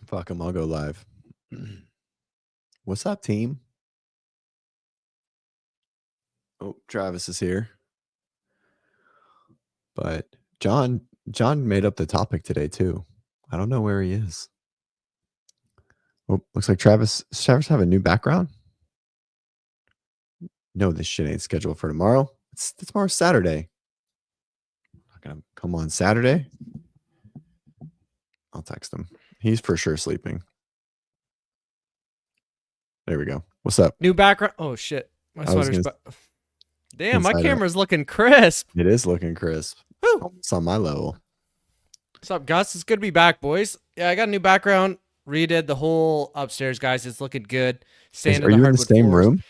Fuck 'em, I'll go live. What's up, team? Oh, Travis is here. But John made up the topic today too. I don't know where he is. Oh, looks like Travis. Does Travis have a new background? No, this shit ain't scheduled for tomorrow. It's tomorrow's Saturday. Not gonna come on Saturday. I'll text him. He's for sure sleeping. There we go. What's up? New background. Oh shit. My sweater's damn, my camera's looking crisp. It is looking crisp. Woo. It's on my level. What's up, Gus? It's good to be back, boys. Yeah, I got a new background. Redid the whole upstairs, guys. It's looking good. Are you in the same room?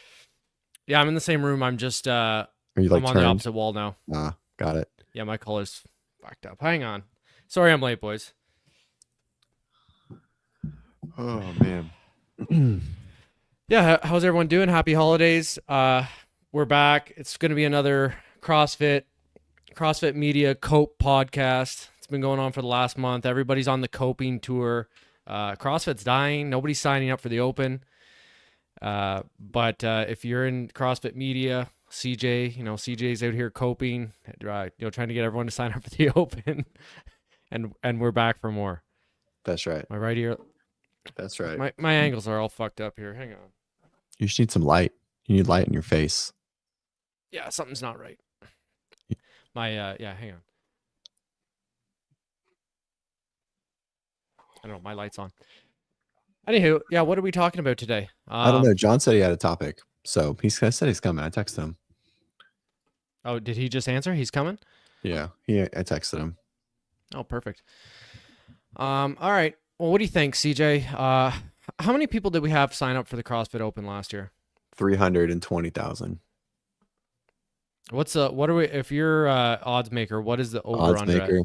Yeah, I'm in the same room. I'm just Are you like I'm on the opposite wall now. Ah, got it. Yeah, my color's fucked up. Hang on. Sorry I'm late, boys. Oh man. Yeah, how's everyone doing? Happy holidays. We're back. It's going to be another CrossFit Media Cope podcast. It's been going on for the last month. Everybody's on the coping tour. CrossFit's dying. Nobody's signing up for the Open. But if you're in CrossFit Media, CJ, CJ's out here coping, trying to get everyone to sign up for the Open. and we're back for more. That's right. My right ear. That's right. My angles are all fucked up here. Hang on. You just need some light. You need light in your face. Yeah, something's not right. Hang on. I don't know, my light's on. Anywho, yeah, what are we talking about today? I don't know. John said he had a topic. So he said he's coming. I texted him. Oh, did he just answer? He's coming? Yeah, I texted him. Oh, perfect. All right. Well, what do you think, CJ? How many people did we have sign up for the CrossFit Open last year? 320,000. If you're odds maker, what is the over under?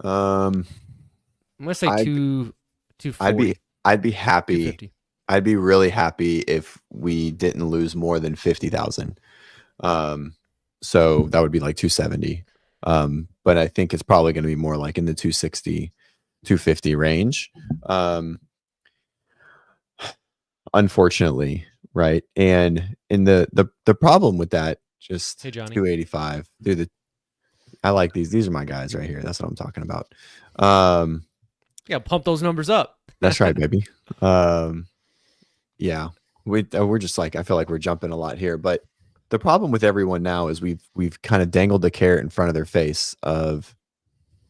I'm gonna say 240. I'd be happy. 250. I'd be really happy if we didn't lose more than 50,000. So that would be like 270. But I think it's probably going to be more like in the 260, 250 range. Unfortunately, right? And in the problem with that, just hey, Johnny. 285. Dude, I like these. These are my guys right here. That's what I'm talking about. Yeah, pump those numbers up. That's right, baby. Yeah, we're just like, I feel like we're jumping a lot here, but the problem with everyone now is we've kind of dangled the carrot in front of their face of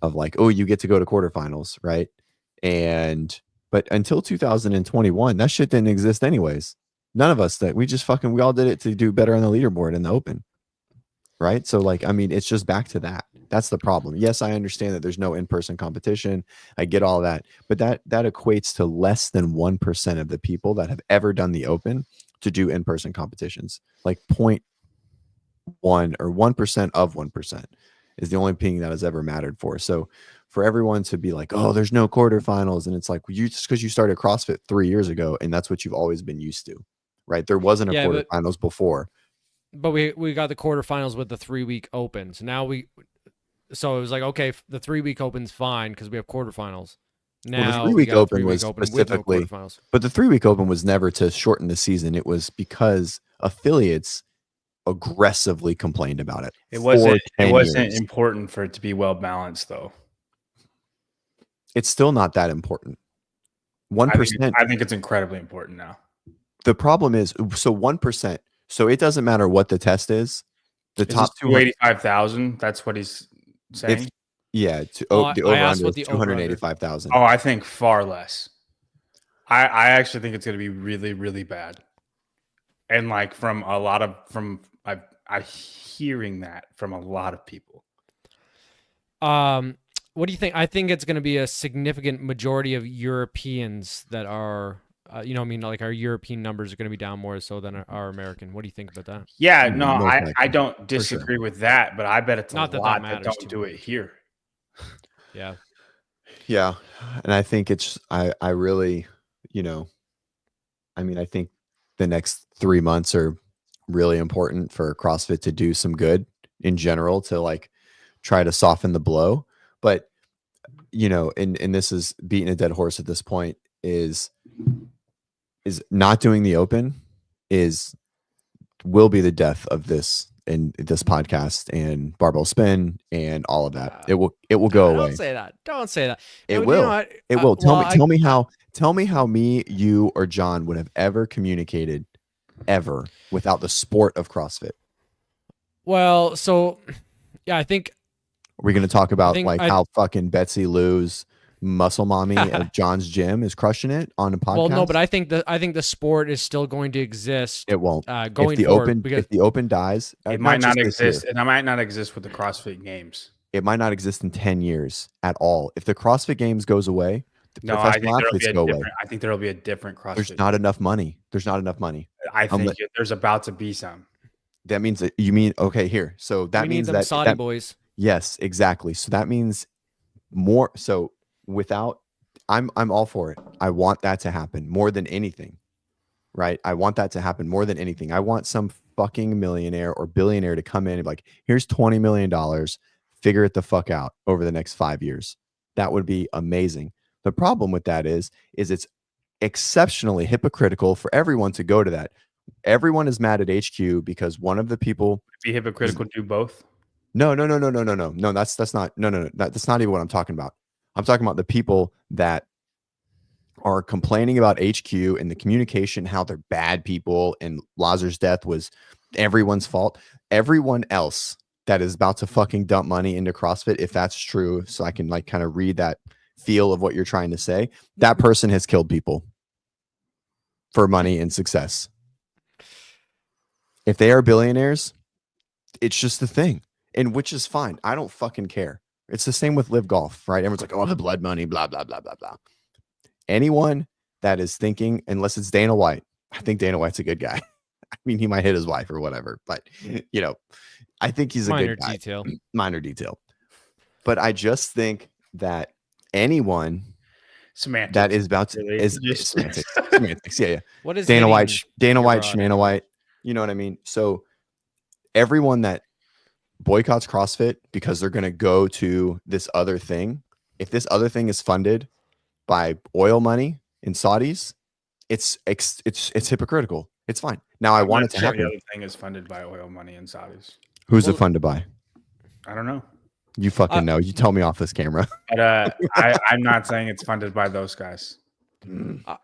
like, oh, you get to go to quarterfinals, right? But until 2021, that shit didn't exist anyways. None of us we all did it to do better on the leaderboard in the Open. Right. So like, I mean, it's just back to that. That's the problem. Yes, I understand that there's no in-person competition. I get all that, but that equates to less than 1% of the people that have ever done the Open to do in-person competitions. Like 0.1 or 1% of 1% is the only thing that has ever mattered for. So for everyone to be like, oh, there's no quarterfinals. And it's like, just because you started CrossFit 3 years ago and that's what you've always been used to, right? There wasn't a quarterfinals before. But we got the quarterfinals with the 3-week Open. So it was like, okay, the 3-week Open's fine because we have quarterfinals. Now the 3-week Open was specifically, but the 3-week Open was never to shorten the season. It was because affiliates aggressively complained about it. It wasn't important for it to be well balanced, though. It's still not that important. 1%. I think it's incredibly important now. The problem is, so 1%. So it doesn't matter what the test is. The top 285,000. That's what he's saying. The over-under is 285,000. Oh, I think far less. I actually think it's going to be really, really bad. And like I'm hearing that from a lot of people. What do you think? I think it's going to be a significant majority of Europeans that are, like our European numbers are going to be down more so than our American. What do you think about that? Yeah, no, I don't disagree with that, but I bet it's not a lot that don't do it here. Yeah. Yeah. And I think I really, I think the next 3 months are really important for CrossFit to do some good in general to like try to soften the blow. But you know, and this is beating a dead horse at this point, is not doing the open will be the death of this in this podcast and barbell spin and all of that. It will go away. Don't say that. Don't say that. It No, will. You know what? It will. Tell me how me, you, or John would have ever communicated ever without the sport of CrossFit. Well, so yeah, I think we're going to talk about how fucking Betsy Lou's muscle mommy at John's gym is crushing it on a podcast. Well, no, but I think the sport is still going to exist. It won't. Going if the forward, open if the open dies, it might not exist. And it might not exist with the CrossFit Games. It might not exist in 10 years at all. If the CrossFit Games goes away, the professional athletes go away. I think there'll be a different CrossFit. There's not enough money. I think there's about to be some. That means that you mean okay here. So that means that Saudi boys. Yes, exactly. So that means more. So without, I'm all for it. I want that to happen more than anything, right? I want that to happen more than anything. I want some fucking millionaire or billionaire to come in and be like, here's $20 million. Figure it the fuck out over the next 5 years. That would be amazing. The problem with that is it's exceptionally hypocritical for everyone to go to that. Everyone is mad at HQ because one of the people be hypocritical to do both. No. That's not that's not even what I'm talking about. I'm talking about the people that are complaining about HQ and the communication, how they're bad people, and Lazar's death was everyone's fault. Everyone else that is about to fucking dump money into CrossFit, if that's true, so I can like kind of read that feel of what you're trying to say, that person has killed people for money and success. If they are billionaires, it's just the thing, and which is fine. I don't fucking care. It's the same with Live Golf, right? Everyone's like, oh, the blood money, blah, blah, blah, blah, blah. Anyone that is thinking, unless it's Dana White, I think Dana White's a good guy. I mean, he might hit his wife or whatever, but, you know, I think he's a good guy. Minor detail. But I just think that anyone semantics that is about to really? is semantics. Yeah. What is Dana White, Shana White? You know what I mean? So everyone that boycotts CrossFit because they're going to go to this other thing, if this other thing is funded by oil money in Saudis, it's hypocritical. It's fine. Now I want it to happen. The other thing is funded by oil money in Saudis. Who's it funded by? I don't know. You fucking know. You tell me off this camera. But I'm not saying it's funded by those guys.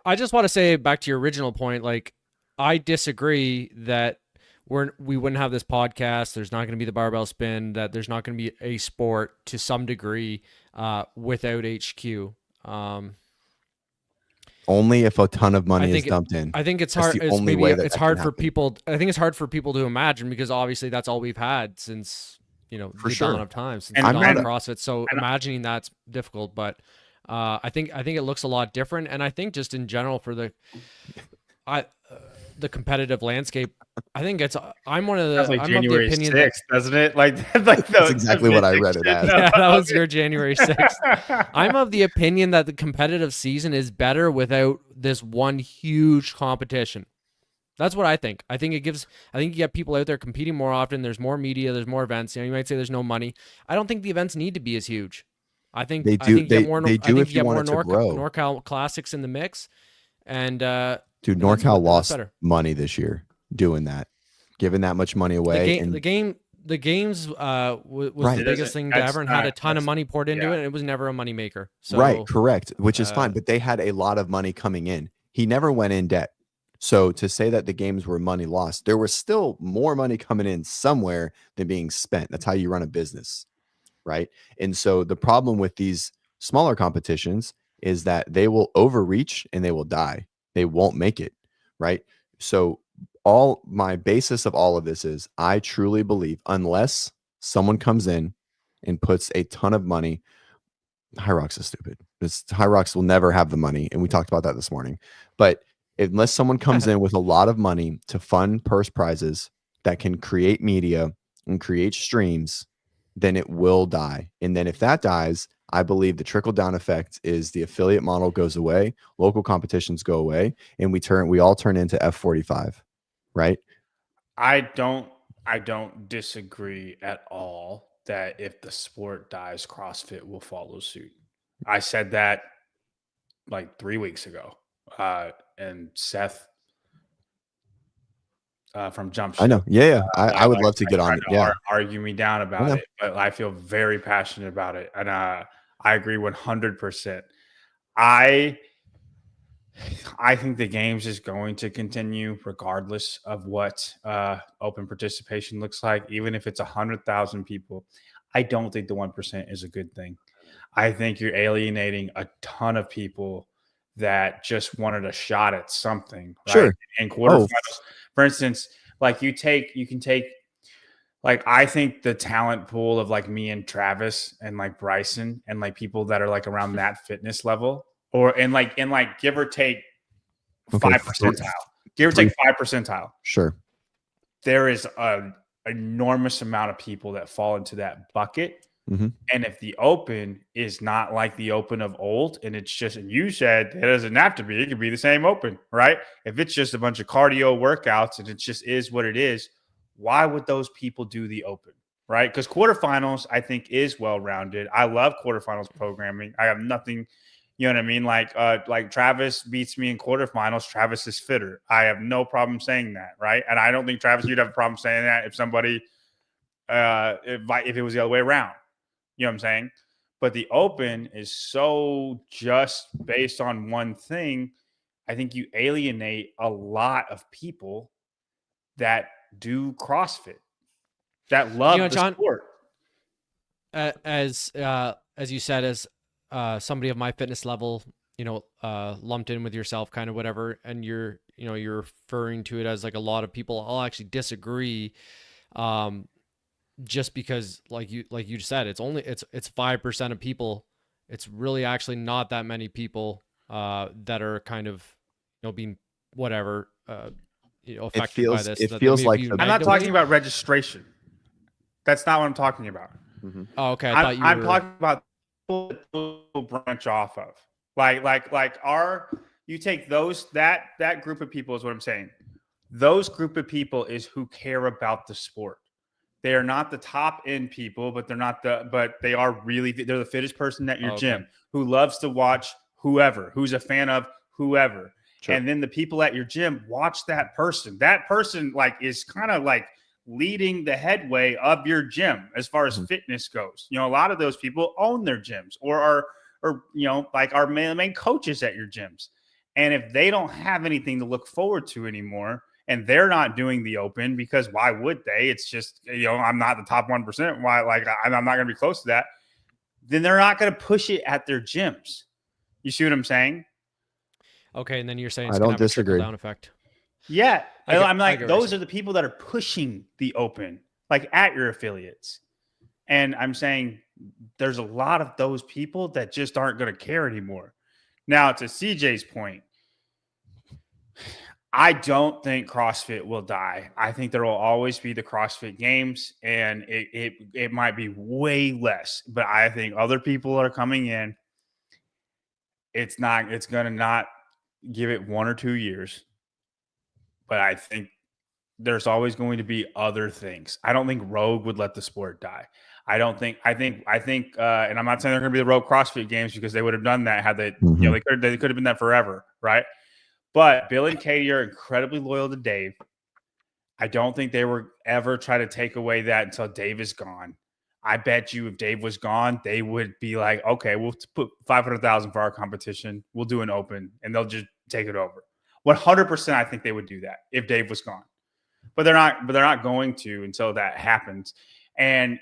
I just want to say back to your original point, like I disagree that we wouldn't have this podcast. There's not going to be the barbell spin, that there's not going to be a sport to some degree without HQ. Only if a ton of money is dumped in. I think it's hard. It's hard for people. I think it's hard for people to imagine because obviously that's all we've had since the dawn of time, since the dawn of CrossFit. So imagining that's difficult, but I think it looks a lot different, and I think just in general for the competitive landscape, I think I'm one of the. Like I'm January of the opinion 6th, doesn't it? That's exactly what I read it as. Yeah, that was your January 6th. I'm of the opinion that the competitive season is better without this one huge competition. That's what I think. I think you get people out there competing more often. There's more media. There's more events. You might say there's no money. I don't think the events need to be as huge. I think they do. They do if you want it to grow. NorCal Classics in the mix, and dude, NorCal lost money this year doing that, giving that much money away. The games was the biggest thing to ever, and had a ton of money poured into it, and it was never a money maker. So, right, correct, which is fine, but they had a lot of money coming in. He never went in debt. So to say that the games were money lost, there was still more money coming in somewhere than being spent. That's how you run a business, right? And so the problem with these smaller competitions is that they will overreach and they will die. They won't make it, right? So all my basis of all of this is I truly believe unless someone comes in and puts a ton of money, Hyrox is stupid. Hyrox will never have the money, and we talked about that this morning. But unless someone comes in with a lot of money to fund purse prizes that can create media and create streams, then it will die. And then if that dies, I believe the trickle down effect is the affiliate model goes away, local competitions go away, and we all turn into F45, right? I don't disagree at all that if the sport dies, CrossFit will follow suit. I said that like 3 weeks ago. And Seth from Jump I Ship. know. Yeah. I would love to get on tried it. to Yeah. argue me down I about know. it, but I feel very passionate about it, and I agree 100%. I think the games is going to continue regardless of what open participation looks like, even if it's 100,000 people. I don't think the 1% is a good thing. I think you're alienating a ton of people that just wanted a shot at something, right? Sure. In quarterfinals, for instance, like you can take, like, I think the talent pool of like me and Travis and like Bryson and like people that are like around that fitness level, or and like give or take Okay. 5 percentile, give or take 5 percentile. Sure. There is an enormous amount of people that fall into that bucket. Mm-hmm. And if the open is not like the open of old, and it's just, and you said it doesn't have to be, it could be the same open, right? If it's just a bunch of cardio workouts and it just is what it is, why would those people do the open, right? Because quarterfinals, I think, is well-rounded. I love quarterfinals programming. I have nothing, you know what I mean? Like Travis beats me in quarterfinals. Travis is fitter. I have no problem saying that, right? And I don't think, Travis, you'd have a problem saying that if somebody, if it was the other way around. You know what I'm saying? But the open is so just based on one thing. I think you alienate a lot of people that do CrossFit, that love the John, sport. As you said, as somebody of my fitness level, lumped in with yourself, kind of whatever, and you're referring to it as like a lot of people. I'll actually disagree. Just because like you just said, it's 5% of people. It's really actually not that many people that are kind of being whatever affected by this. It feels like I'm not talking about registration. That's not what I'm talking about. Mm-hmm. Oh, okay. I'm talking about people that branch off of you take those, that group of people is what I'm saying. Those group of people is who care about the sport. They are not the top end people, but they are really, they're the fittest person at your gym who loves to watch whoever, who's a fan of whoever. Sure. And then the people at your gym watch that person. That person like is kind of like leading the headway of your gym as far as fitness goes. A lot of those people own their gyms or are like our main coaches at your gyms. And if they don't have anything to look forward to anymore, and they're not doing the open, because why would they? It's just, I'm not the top 1%. Why? Like, I'm not going to be close to that. Then they're not going to push it at their gyms. You see what I'm saying? Okay. And then you're saying I don't disagree. Down effect. Yeah. I'm like, those are the people that are pushing the open, like at your affiliates. And I'm saying there's a lot of those people that just aren't going to care anymore. Now, to CJ's point, I don't think CrossFit will die. I think there will always be the CrossFit Games, and it might be way less. But I think other people are coming in. It's going to not give it 1 or 2 years. But I think there's always going to be other things. I don't think Rogue would let the sport die. I think, and I'm not saying they're going to be the Rogue CrossFit Games, because they would have done that had they, they could have been that forever, right? But Bill and Katie are incredibly loyal to Dave. I don't think they were ever try to take away that until Dave is gone. I bet you if Dave was gone, they would be like, okay, we'll put 500,000 for our competition. We'll do an open, and they'll just take it over. 100%, I think they would do that if Dave was gone. But they're not going to until that happens. And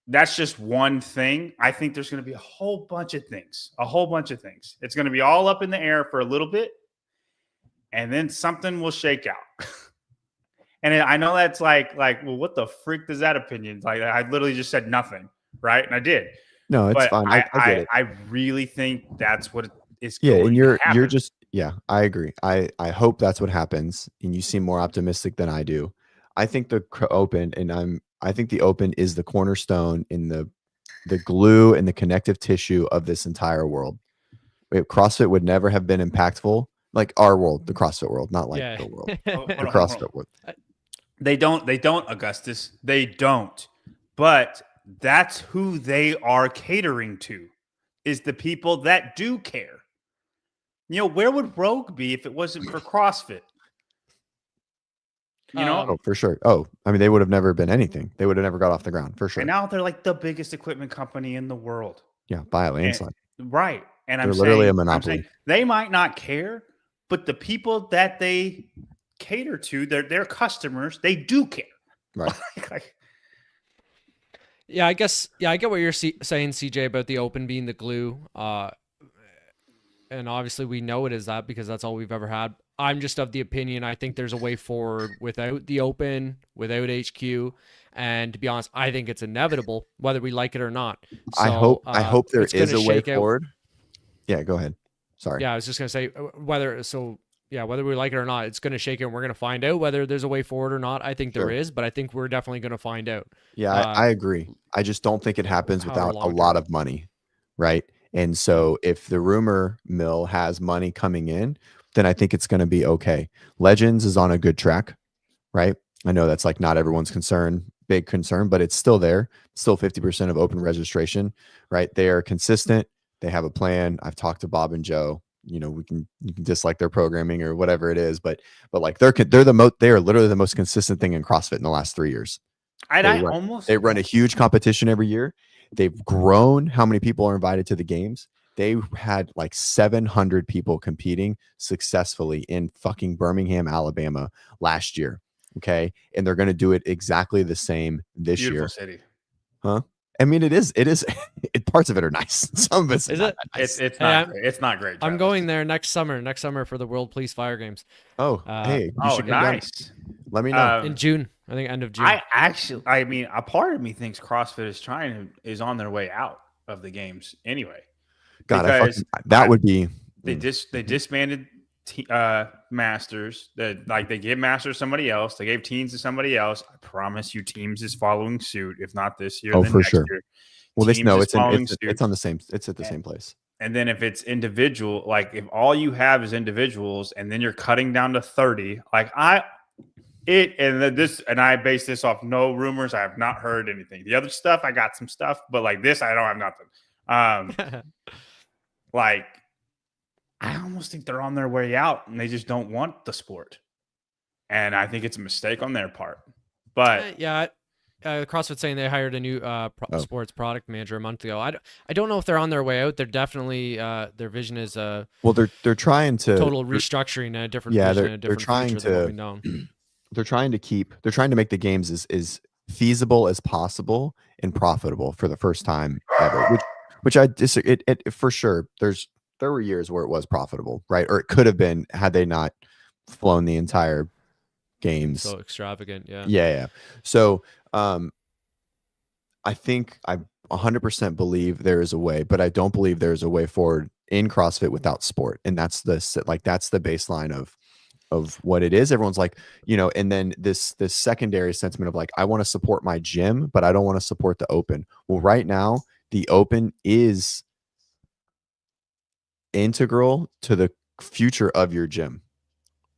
that's just one thing. I think there's going to be a whole bunch of things. It's going to be all up in the air for a little bit. And then something will shake out. And I know that's like, well, what the freak does that opinion? Like, I literally just said nothing, right? And I did. No, it's fine. I get it. I really think that's what is going and you're just, I agree. I hope that's what happens. And you seem more optimistic than I do. I think the open, and I think the open is the cornerstone in the glue and the connective tissue of this entire world. CrossFit would never have been impactful. Like our world, the CrossFit world, not like the world. The CrossFit world. They don't, Augustus. They don't. But that's who they are catering to. is the people that do care. Where would Rogue be if it wasn't for CrossFit? Oh, for sure. Oh, I mean, they would have never been anything. They would have never got off the ground, for sure. And now they're like the biggest equipment company in the world. Yeah, by a landslide. Right. And they're literally a monopoly. I'm saying they might not care, but the people that they cater to, their customers, they do care. Right. Yeah, I guess. Yeah, I get what you're saying, CJ, about the open being the glue. And obviously we know it is that because that's all we've ever had. I'm just of the opinion I think there's a way forward without the open, without HQ, and to be honest, I think it's inevitable whether we like it or not. So, I hope there is a way forward. Yeah, go ahead. Sorry. Yeah, I was just gonna say whether we like it or not, it's gonna shake it, and we're gonna find out whether there's a way forward or not. I think there is, but I think we're definitely gonna find out. Yeah, I agree. I just don't think it happens without a lot of money, right? And so if the rumor mill has money coming in, then I think it's going to be okay. Legends is on a good track, right? I know that's like not everyone's big concern, but it's still there. Still 50% of open registration, right? They are consistent. They have a plan. I've talked to Bob and Joe. You can dislike their programming or whatever it is, but like they are literally the most consistent thing in CrossFit in the last 3 years. They run a huge competition every year. They've grown how many people are invited to the games. They had like 700 people competing successfully in fucking Birmingham, Alabama last year. Okay. And they're going to do it exactly the same this year. Beautiful city. Huh? I mean, it is. Parts of it are nice. Some of it's is not it? Nice. It's not great. I'm going there next summer for the World Police Fire Games. Oh, hey. Nice. Let me know. In June. I think end of June. A part of me thinks CrossFit is on their way out of the games anyway. God, that would be. They disbanded Masters. They gave Masters to somebody else. They gave Teens to somebody else. I promise you, Teams is following suit. If not this year, then for next sure. year. Well, it's on the same. It's at the same place. And then if it's individual, like if all you have is individuals, and then you're cutting down to 30, I base this off no rumors. I have not heard anything. The other stuff, I got some stuff, but like this, I don't have nothing. I almost think they're on their way out, and they just don't want the sport. And I think it's a mistake on their part. But CrossFit saying they hired a new sports product manager a month ago. I don't know if they're on their way out. They're definitely their vision is they're trying to total restructuring and a different vision and a different they're trying to make the games as feasible as possible and profitable for the first time ever, which I disagree. It for sure. There were years where it was profitable, right? Or it could have been had they not flown the entire games. So extravagant, yeah. Yeah. So I think I 100% believe there is a way, but I don't believe there's a way forward in CrossFit without sport. And that's the baseline of what it is. Everyone's like, and then this secondary sentiment of like, I want to support my gym, but I don't want to support the open. Well, right now, the open is integral to the future of your gym.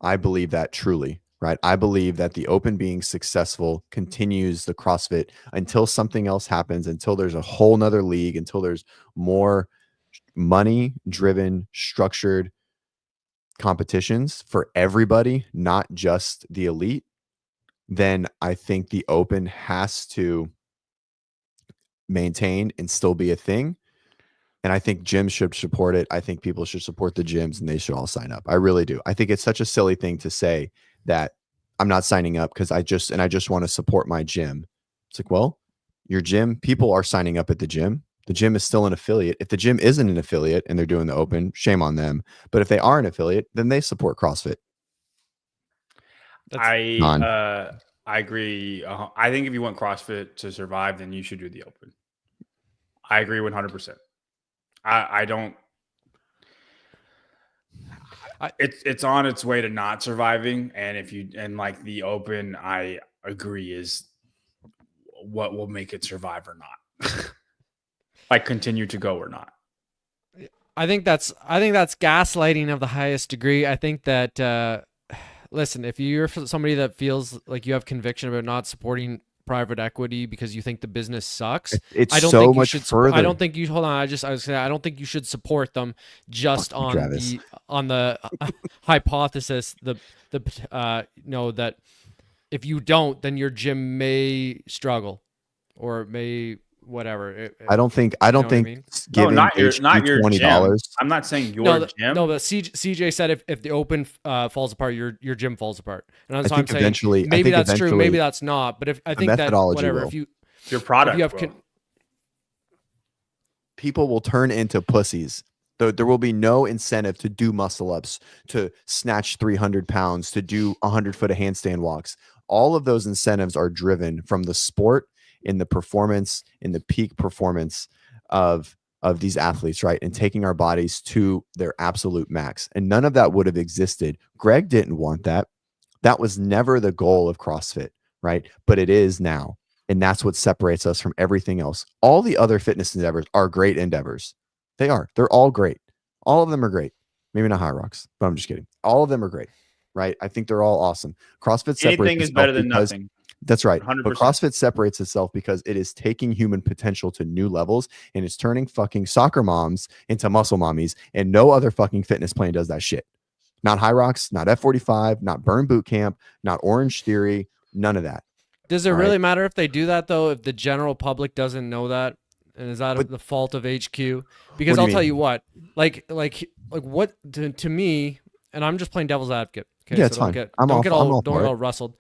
I believe that truly, right? I believe that the open being successful continues the CrossFit until something else happens, until there's a whole nother league, until there's more money driven, structured competitions for everybody, not just the elite. Then I think the open has to maintain and still be a thing. And I think gyms should support it. I think people should support the gyms and they should all sign up. I really do. I think it's such a silly thing to say that I'm not signing up because I just want to support my gym. It's like, well, your gym, people are signing up at the gym. The gym is still an affiliate. If the gym isn't an affiliate and they're doing the open, shame on them. But if they are an affiliate, then they support CrossFit. I agree. I think if you want CrossFit to survive, then you should do the open. I agree 100%. I don't. It's on its way to not surviving, and like the open, I agree is what will make it survive or not. Like continue to go or not. I think that's gaslighting of the highest degree. I think that listen, if you're somebody that feels like you have conviction about not supporting private equity because you think the business sucks. It's I don't so think you much should. further. I don't think you. Hold on. I was saying I don't think you should support them just Fuck you, on Travis. the hypothesis that if you don't, then your gym may struggle or may whatever. I don't think what I mean? giving not your HQ not your $20. gym. I'm not saying your gym. No, but CJ said if the open falls apart, your gym falls apart. And that's I why I'm think saying eventually, maybe I think that's true, eventually maybe that's not. But if I think that methodology whatever, will. if you your product, if you have will. People will turn into pussies. There will be no incentive to do muscle ups, to snatch 300 pounds, to do 100 foot of handstand walks. All of those incentives are driven from the sport, in the performance, in the peak performance of these athletes, right? And taking our bodies to their absolute max. And none of that would have existed. Greg didn't want that. That was never the goal of CrossFit, right? But it is now. And that's what separates us from everything else. All the other fitness endeavors are great endeavors. They are. They're all great. All of them are great. Maybe not Hyrox, but I'm just kidding. All of them are great, right? I think they're all awesome. CrossFit separates Anything is itself better than because nothing. that's right. 100%. But CrossFit separates itself because it is taking human potential to new levels, and it's turning fucking soccer moms into muscle mommies, and no other fucking fitness plan does that shit. Not Hyrox, not F45, not Burn Boot Camp, not Orange Theory, none of that. does it All really right. matter if they do that though? If the general public doesn't know that, and is that But- the fault of HQ? Because What do you I'll tell mean? you what, like what to me, and I'm just playing devil's advocate. Okay, Yeah, it's fine. Don't I'm get all for it. all rustled.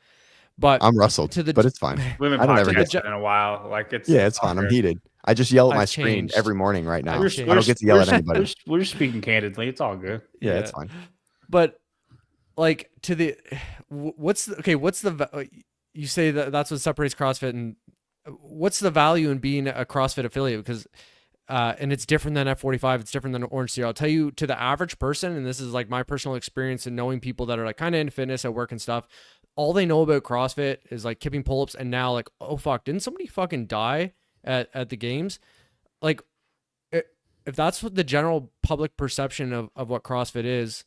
But I'm rustled, to the but it's fine. We haven't I don't ever get podcasted in a while. Like it's Yeah, it's fine. I'm heated. I just yell at my I've screen changed. every morning right now. I've I changed. don't get to yell at anybody. We're just speaking candidly. It's all good. Yeah, it's fine. But like to the you say that's what separates CrossFit, and what's the value in being a CrossFit affiliate? Because and it's different than F45, it's different than Orange Theory. I'll tell you, to the average person, and this is like my personal experience and knowing people that are like kind of in fitness at work and stuff, all they know about CrossFit is like kipping pull-ups, and now like, oh fuck, didn't somebody fucking die at the games? Like if that's what the general public perception of what CrossFit is,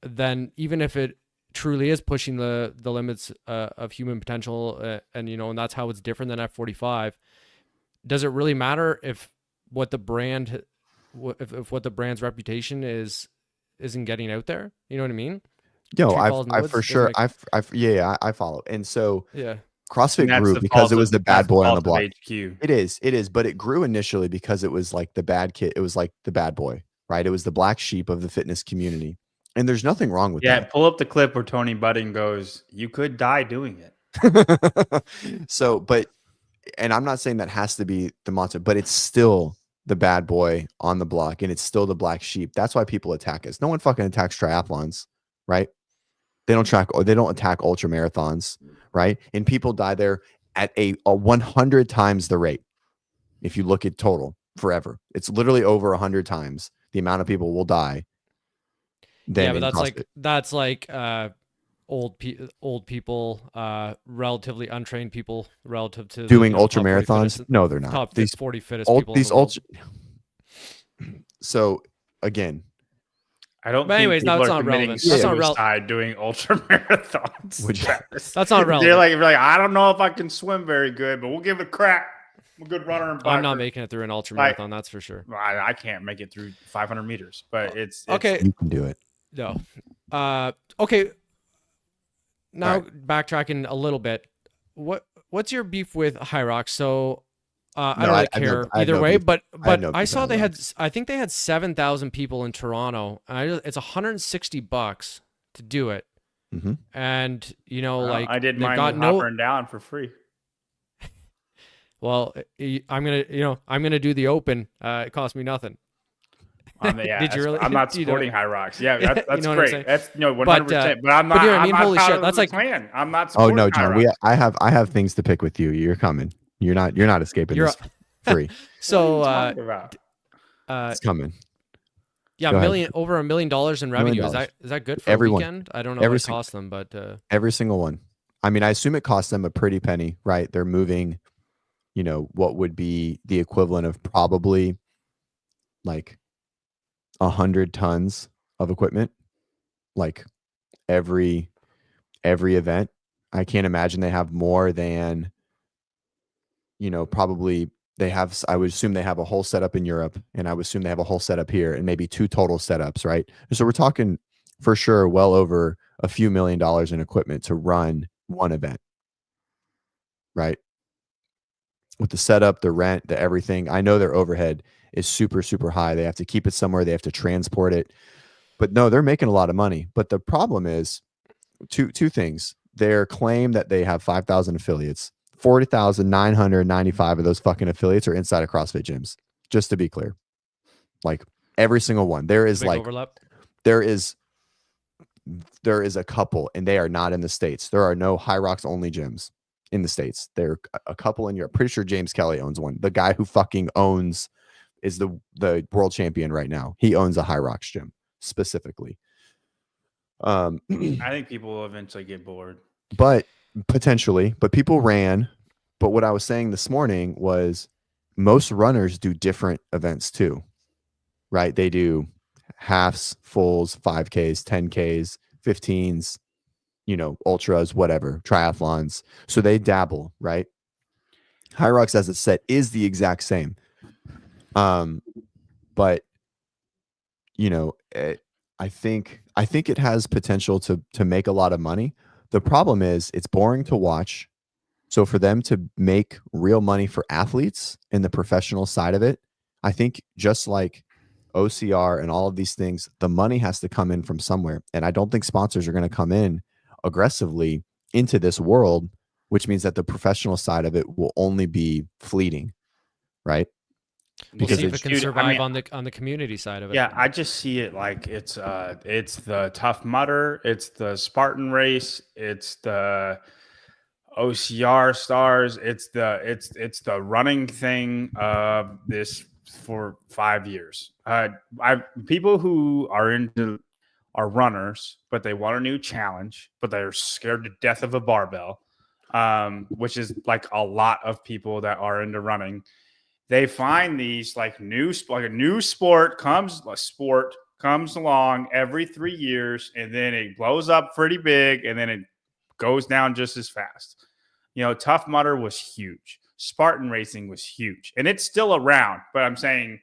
then even if it truly is pushing the limits of human potential, and and that's how it's different than F45, does it really matter if what the brand, if what the brand's reputation isn't getting out there? You know what I mean? Yo, Tree I falls in the for woods, sure, doesn't I follow. And so Yeah. CrossFit And that's grew the because fault it was of- the bad that's boy on the fault block. of HQ. It is, but it grew initially because it was like the bad kid. It was like the bad boy, right? It was the black sheep of the fitness community. And there's nothing wrong with Yeah, that. pull up the clip where Tony Budding goes, "You could die doing it." So, and I'm not saying that has to be the monster, but it's still the bad boy on the block, and it's still the black sheep. That's why people attack us. No one fucking attacks triathlons, right? They don't attack ultra marathons, right? And people die there at a 100 times the rate. If you look at total forever, it's literally over 100 times the amount of people will die. Yeah, but in CrossFit. that's like old people, relatively untrained people relative to Doing the ultra top 40 marathons. fittest- No, they're not. top These 40 fittest people. in these the world. ultra. So again, I don't. But anyways, think people that's are not committing relevant. That's not suicide doing ultra marathons. Would you- Travis. That's not They're relevant. like, I don't know if I can swim very good, but we'll give it a crack. I'm a good runner and biker. I'm not making it through an ultra Like- marathon, that's for sure. Well, I can't make it through 500 meters, but it's Okay. you can do it. No. Okay. Now Alright. backtracking a little bit. What's your beef with Hyrox? So I No, don't really I have no- care I have either no way, beef. but I have no I beef saw with they had, I think they had 7,000 people in Toronto. And it's $160 to do it. Mm-hmm. And like I did they've mine got with no. Hopper and Down for free. Well, I'm gonna do the open. It cost me nothing. Yeah, Did you really? I'm not You know- supporting Hyrox. Yeah, You that's know what I'm great. saying? That's 100%. But I'm not. but you know what I mean? I'm not Holy proud shit, of that's the like- plan. I'm not. Oh Supporting no, John. Hyrox. I have things to pick with you. You're coming. You're not escaping You're- this free. So What are you talking about? It's coming. yeah, Go ahead. over $1 million in revenue. Is $1 that good for Everyone. a weekend? I don't know Every what it sing- cost them, but Every single one. I mean, I assume it costs them a pretty penny, right? They're moving, what would be the equivalent of probably like 100 tons of equipment, like every event. I can't imagine they have more than probably I would assume they have a whole setup in Europe, and I would assume they have a whole setup here, and maybe 2 total setups, right? So we're talking for sure well over a few $1 million in equipment to run one event, right? With the setup, the rent, the everything. I know their overhead is super, super high. They have to keep it somewhere. They have to transport it. But no, they're making a lot of money. But the problem is two things. Their claim that they have 5,000 affiliates, 40,995 of those fucking affiliates are inside of CrossFit gyms. Just to be clear, like every single one. There is like overlap. There is a couple, and they are not in the States. There are no Hyrox only gyms in the States. There are a couple in Europe. Pretty sure James Kelly owns one. The guy who fucking is the world champion right now. He owns a Hyrox gym specifically. I think people will eventually get bored. But potentially, but people ran. But what I was saying this morning was most runners do different events too, right? They do halves, fulls, 5Ks, 10Ks, 15s, ultras, whatever, triathlons. So they dabble, right? Hyrox as it's set is the exact same. But I think it has potential to make a lot of money. The problem is it's boring to watch. So for them to make real money for athletes in the professional side of it, I think just like OCR and all of these things, the money has to come in from somewhere. And I don't think sponsors are going to come in aggressively into this world, which means that the professional side of it will only be fleeting, right? We'll see if it can survive on the community side of it. Yeah, I just see it like it's the Tough Mudder, it's the Spartan Race, it's the OCR stars, it's the running thing of this for 5 years. People who are runners, but they want a new challenge, but they're scared to death of a barbell, which is like a lot of people that are into running. They find these like a new sport comes along every 3 years, and then it blows up pretty big, and then it goes down just as fast. Tough Mudder was huge. Spartan racing was huge, and it's still around, but I'm saying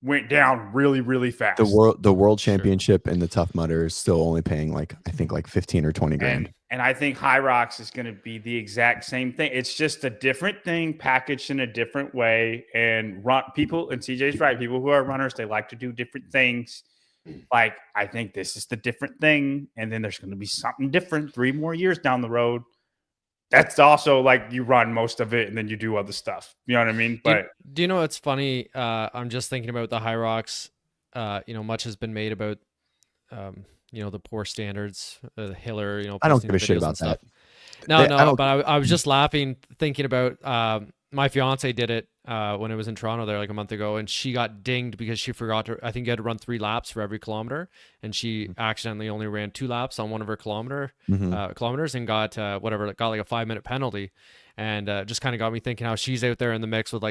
went down really, really fast. The world championship in the Tough Mudder is still only paying I think 15 or 20 grand. And I think Hyrox is going to be the exact same thing. It's just a different thing packaged in a different way. And people, and CJ's right, people who are runners, they like to do different things. Like, I think this is the different thing. And then there's going to be something different 3 more years down the road. That's also like you run most of it and then you do other stuff. You know what I mean? But do you know what's funny? I'm just thinking about the Hyrox. Much has been made about the poor standards, the Hiller, I don't give a shit about that. But I was just laughing thinking about my fiance did it when I was in Toronto there like a month ago, and she got dinged because she forgot I think you had to run 3 laps for every kilometer, and she accidentally only ran 2 laps on one of her kilometers and got like a 5-minute penalty, and just kind of got me thinking how she's out there in the mix with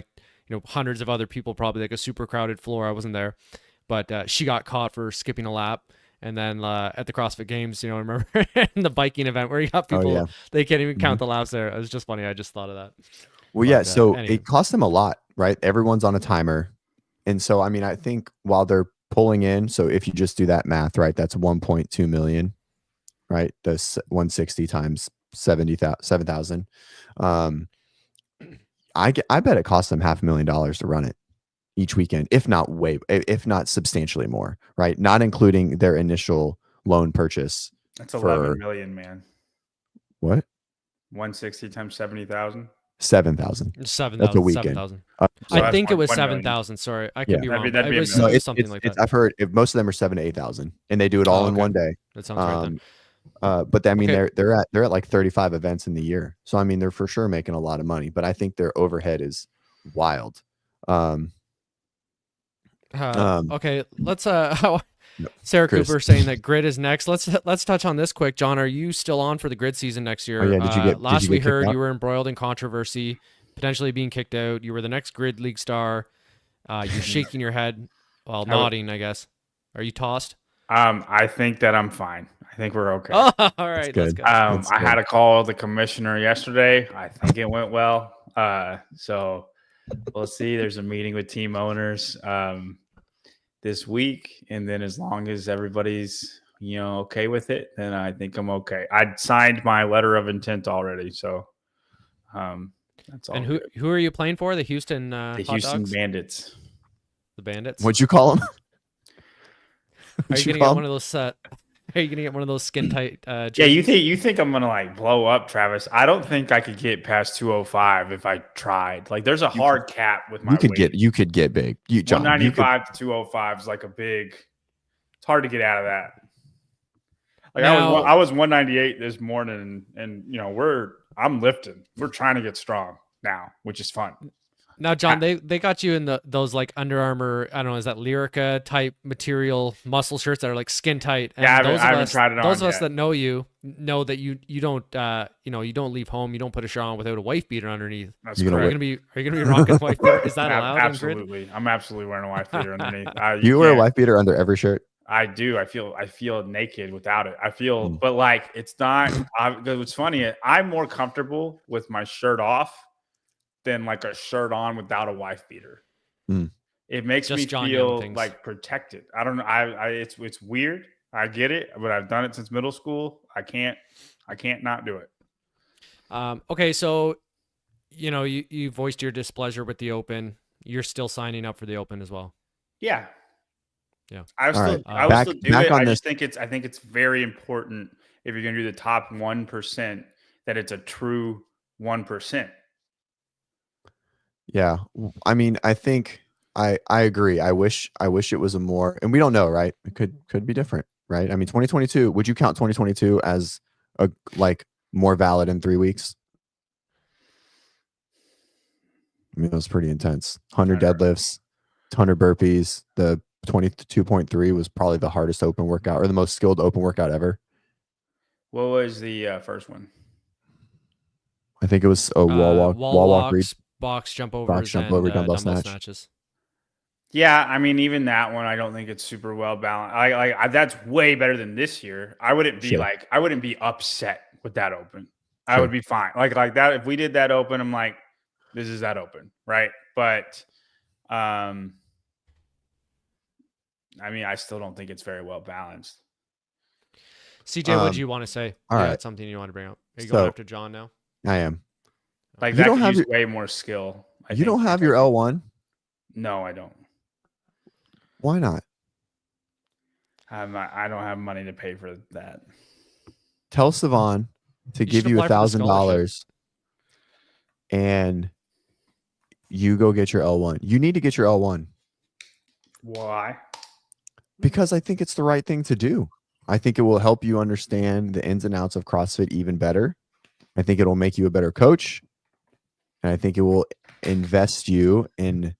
hundreds of other people, probably like a super crowded floor. I wasn't there, but she got caught for skipping a lap. And then at the CrossFit Games, remember in the biking event where you got people, they can't even count the laps there. It was just funny. I just thought of that. Well, so anyway. It costs them a lot, right? Everyone's on a timer. And so, I think while they're pulling in, so if you just do that math, right, that's 1.2 million, right? That's 160 times 7,000. I bet it costs them $500,000 to run it each weekend, if not substantially more, right? Not including their initial loan purchase. That's 11 million, man. What? 160 times 70,000. 7,000. 7,000. That's a weekend. 7,000. I think it was 7,000. Sorry, I could be wrong. That'd be something like that. I've heard most of them are 7,000 to 8,000, and they do it all in one day. That sounds right then. But they're at like 35 events in the year, so they're for sure making a lot of money. But I think their overhead is wild. Okay, let's Sarah Chris. Cooper saying that grid is next. Let's touch on this quick. John, are you still on for the grid season next year? Oh, yeah. Last we heard, you were embroiled in controversy, potentially being kicked out. You were the next grid league star. You're shaking your head while nodding, I guess. Are you tossed? I think that I'm fine. I think we're okay. Oh, all right, that's good. I had a call with the commissioner yesterday. I think it went well. So we'll see. There's a meeting with team owners this week, and then as long as everybody's okay with it, then I think I'm okay. I signed my letter of intent already, so that's all. And who are you playing for? The Houston the Hot Houston Dogs? Bandits. The Bandits. What'd you call them? Are you gonna get one of those? Are you gonna get one of those skin tight? Yeah, you think I'm gonna like blow up, Travis? I don't think I could get past 205 if I tried. Like, there's a hard cap with my. You could get big. John, 195 to 205 is like a big. It's hard to get out of that. Like Now, I was 198 this morning, and I'm lifting. We're trying to get strong now, which is fun. Now, John, they got you in those like Under Armour, I don't know, is that Lyrica type material muscle shirts that are like skin tight? And yeah, I haven't tried it on. Those of us that know you know that you don't you don't leave home, you don't put a shirt on without a wife beater underneath. That's correct. Are you gonna be rocking a wife beater? Is that allowed? Absolutely, I'm absolutely wearing a wife beater underneath. You wear a wife beater under every shirt? I do. I feel naked without it. I feel, but like it's not. It's funny. I'm more comfortable with my shirt off than like a shirt on without a wife beater. It makes me feel like protected. I don't know. It's weird. I get it, but I've done it since middle school. I can't not do it. Okay, so you voiced your displeasure with the Open. You're still signing up for the Open as well. Yeah. Yeah. I will still do it. I think it's very important if you're going to do the top 1% that it's a true 1%. Yeah. I mean, I think I agree. I wish it was a more, and we don't know, right? It could be different, right? I mean, 2022, would you count 2022 as a like more valid in 3 weeks? I mean, it was pretty intense. 100 deadlifts, 100 burpees. The 22.3 was probably the hardest open workout or the most skilled open workout ever. What was the first one? I think it was a wall walk, box jump over, dumbbell snatches. Yeah, I mean, even that one, I don't think it's super well balanced. That's way better than this year. I wouldn't be upset with that open. I would be fine. Like that. If we did that open, I'm like, this is that open, right? But, I mean, I still don't think it's very well balanced. CJ, what do you want to say? All right. That's something you want to bring up. Are you going after John now? I am. Like, that could use way more skill. You don't have your L1? No, I don't. Why not? I don't have money to pay for that. Tell Savon to give you $1,000 and you go get your L1. You need to get your L1. Why? Because I think it's the right thing to do. I think it will help you understand the ins and outs of CrossFit even better. I think it will make you a better coach. And I think it will invest you and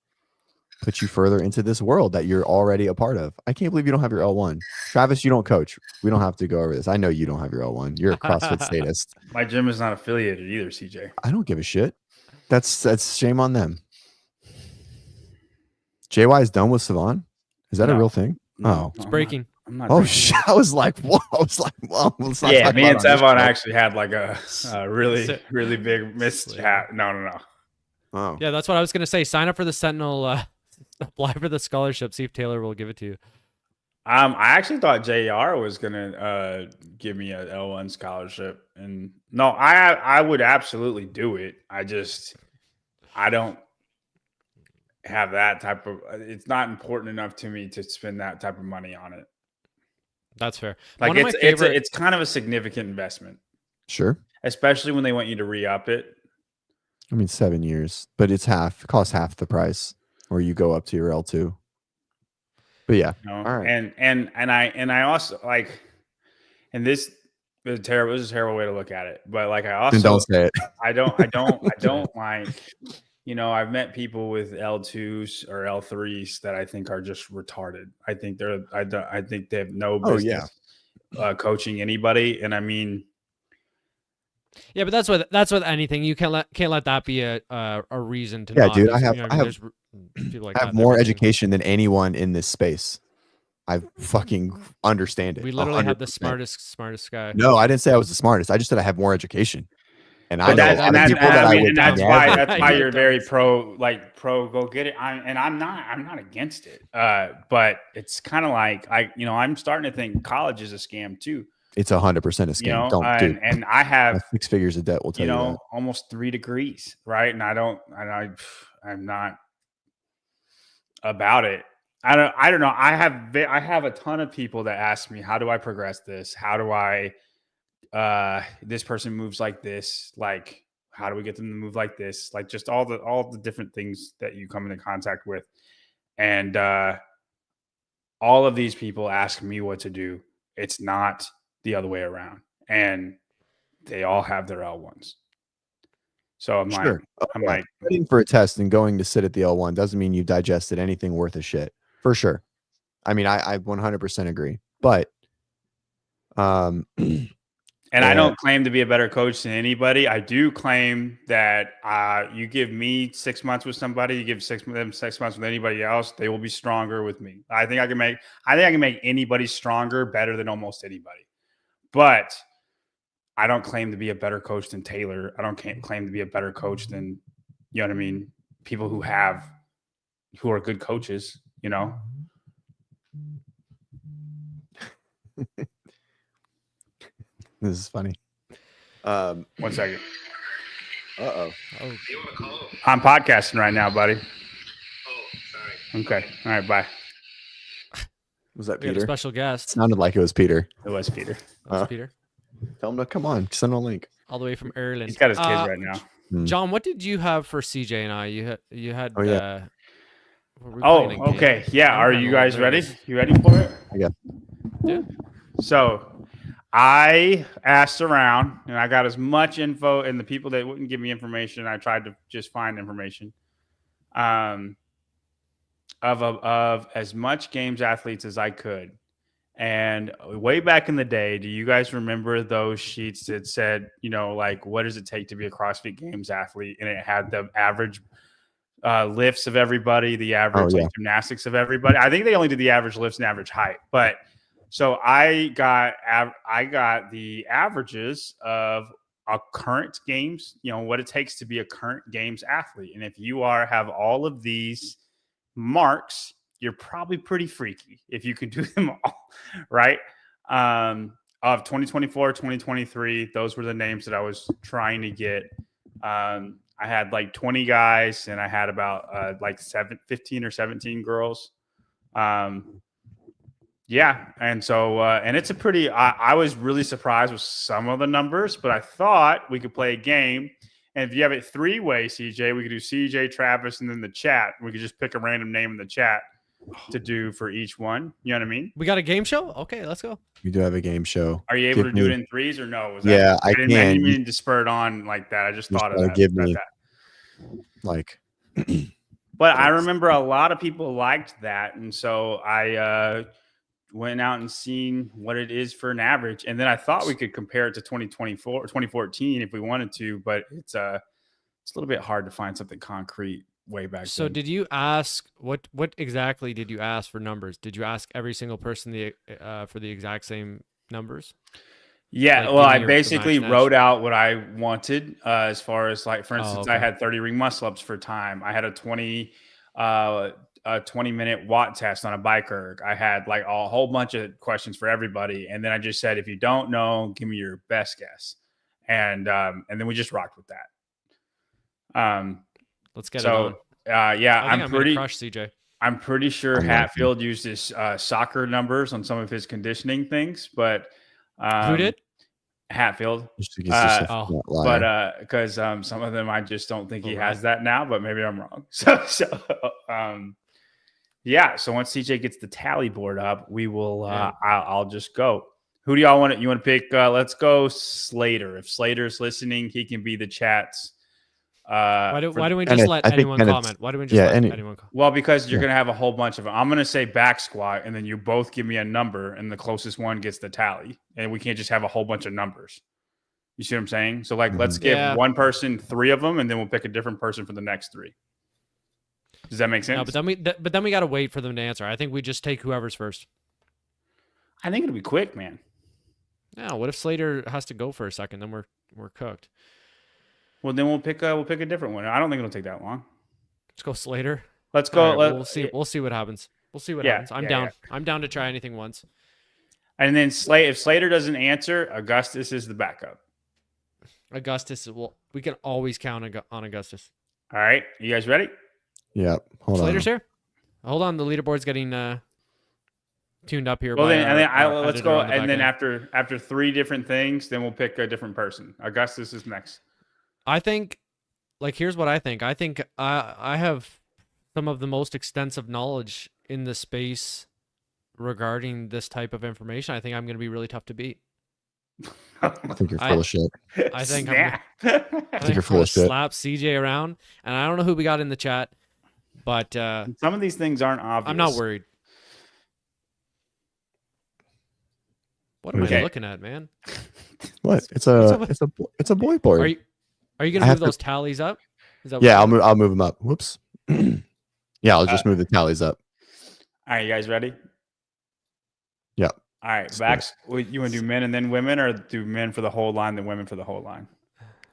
put you further into this world that you're already a part of. I can't believe you don't have your L1. Travis, you don't coach. We don't have to go over this. I know you don't have your L1. You're a CrossFit statist. My gym is not affiliated either, CJ. I don't give a shit. That's shame on them. JY is done with Savon? Is that a real thing? No, it's breaking. I'm not. Oh shit! I was like, whoa! I was like, whoa! Yeah, me and Savon actually had like a really big mishap. No. Oh. Yeah, that's what I was gonna say. Sign up for the Sentinel. Apply for the scholarship. See if Taylor will give it to you. I actually thought JR was gonna give me an L1 scholarship, and no, I would absolutely do it. I don't have that type of. It's not important enough to me to spend that type of money on it. That's fair. Like it's kind of a significant investment. Sure. Especially when they want you to re-up it. I mean, 7 years, but it costs half the price, or you go up to your L2. But yeah, all right. And I also like, and this is terrible. This is a terrible way to look at it. But like, I also don't say it. I don't like. I've met people with L2s or L3s that I think are just retarded. I think they have no business coaching anybody. And I mean, yeah, but that's with anything. You can't let that be a reason to. Yeah, not dude, just, I have more education than anyone in this space. I fucking understand it. We literally 100%. have the smartest guy. No, I didn't say I was the smartest. I just said I have more education. And But I know a lot of people that I would that's never. why you're very pro go get it. I'm not against it. But it's kind of like I'm starting to think college is a scam too. It's 100% a scam. Don't, dude. And I have 6 figures of debt will tell you that. almost 3 degrees, right? And I'm not about it. I don't know. I have a ton of people that ask me, how do I progress this? How do I this person moves like this? Like, how do we get them to move like this? Like, just all the different things that you come into contact with. And all of these people ask me what to do. It's not the other way around. And they all have their L1s. So I'm like studying for a test and going to sit at the L1 doesn't mean you've digested anything worth a shit. For sure. I mean, I 100% agree. But and I don't claim to be a better coach than anybody. I do claim that you give me 6 months with somebody, you give 6 months with anybody else, they will be stronger with me. I think I can make anybody stronger better than almost anybody. But I don't claim to be a better coach than Taylor. I don't claim to be a better coach than, you know what I mean, people who are good coaches, you know. This is funny. 1 second. Oh. I'm podcasting right now, buddy. Oh, sorry. Okay. All right. Bye. Was that We had a Peter? special guest. Sounded like it was Peter. It was Peter. That's Peter. Tell him to come on. Send him a link. All the way from Ireland. He's got his kids right now. John, what did you have for CJ and I? You had. Oh, yeah. Okay. Yeah. Are you guys ready? You ready for it? Yeah. So I asked around and I got as much info, and the people that wouldn't give me information, I tried to just find information of as much games athletes as I could. And way back in the day, do you guys remember those sheets that said, like, what does it take to be a CrossFit Games athlete? And it had the average lifts of everybody, the average gymnastics of everybody. I think they only did the average lifts and average height. But so I got the averages of a current games, what it takes to be a current games athlete. And if you have all of these marks, you're probably pretty freaky if you can do them all, right? Of 2024, 2023, those were the names that I was trying to get. I had like 20 guys and I had about 15 or 17 girls. Yeah. And so, and it's a pretty, I was really surprised with some of the numbers, but I thought we could play a game. And if you have it 3-way, CJ, we could do CJ, Travis, and then the chat. We could just pick a random name in the chat to do for each one. You know what I mean? We got a game show? Okay, let's go. We do have a game show. Are you able to do it in threes or no? I can. I didn't mean to spur it on like that. I just thought of that. Give me But I remember a lot of people liked that. And so I went out and seen what it is for an average. And then I thought we could compare it to 2024 or 2014 if we wanted to, but it's a little bit hard to find something concrete way back so then. Did you ask what exactly did you ask for numbers? Did you ask every single person for the exact same numbers? Yeah, well, I basically wrote out what I wanted as far as, like, for instance, I had 30 ring muscle ups for time. I had a 20-minute watt test on a bike erg. I had like a whole bunch of questions for everybody, and then I just said, if you don't know, give me your best guess, and then we just rocked with that. Let's get it on. Yeah, I'm pretty crush CJ. I'm pretty sure Hatfield used his soccer numbers on some of his conditioning things, but who did? Hatfield. But because some of them I just don't think he has that now, but maybe I'm wrong. Yeah. So once CJ gets the tally board up, we will. I'll just go. Who do y'all want? You want to pick? Let's go Slater. If Slater's listening, he can be the chat's. Why don't we just let anyone comment? Why don't we just let anyone comment? Well, because you're going to have a whole bunch of them. I'm going to say back squat, and then you both give me a number, and the closest one gets the tally. And we can't just have a whole bunch of numbers. You see what I'm saying? So, let's give one person 3 of them, and then we'll pick a different person for the next 3. Does that make sense? No, but then we got to wait for them to answer. I think we just take whoever's first. I think it'll be quick, man. Yeah. What if Slater has to go for a second? Then we're cooked. Well, then we'll pick a different one. I don't think it'll take that long. Let's go Slater. Let's go. All right, we'll see. We'll see what happens. We'll see what Yeah, happens. I'm yeah, down. yeah. I'm down to try anything once. And then if Slater doesn't answer, Augustus is the backup. Augustus. Well, we can always count on Augustus. All right, you guys ready? Yep. Hold Slater's on. here. Hold on. The leaderboard's getting tuned up here. Well, by then let's editor go. on the And back then end. after 3 different things, then we'll pick a different person. Augustus is next. I think, like, here's what I think. I think I have some of the most extensive knowledge in the space regarding this type of information. I think I'm going to be really tough to beat. I think you're full of shit. I think Snap. I think you're full of shit. Slap CJ around, and I don't know who we got in the chat, but Some of these things aren't obvious. I'm not worried. What am Okay. I looking at, man? What? It's a boy board. Are you going I to have move to- those tallies up? Is that what Yeah, you're I'll move them up. Whoops. Yeah, I'll just move the tallies up. All right, you guys ready? Yeah. All right, Let's backs. You want to do men and then women, or do men for the whole line, then women for the whole line?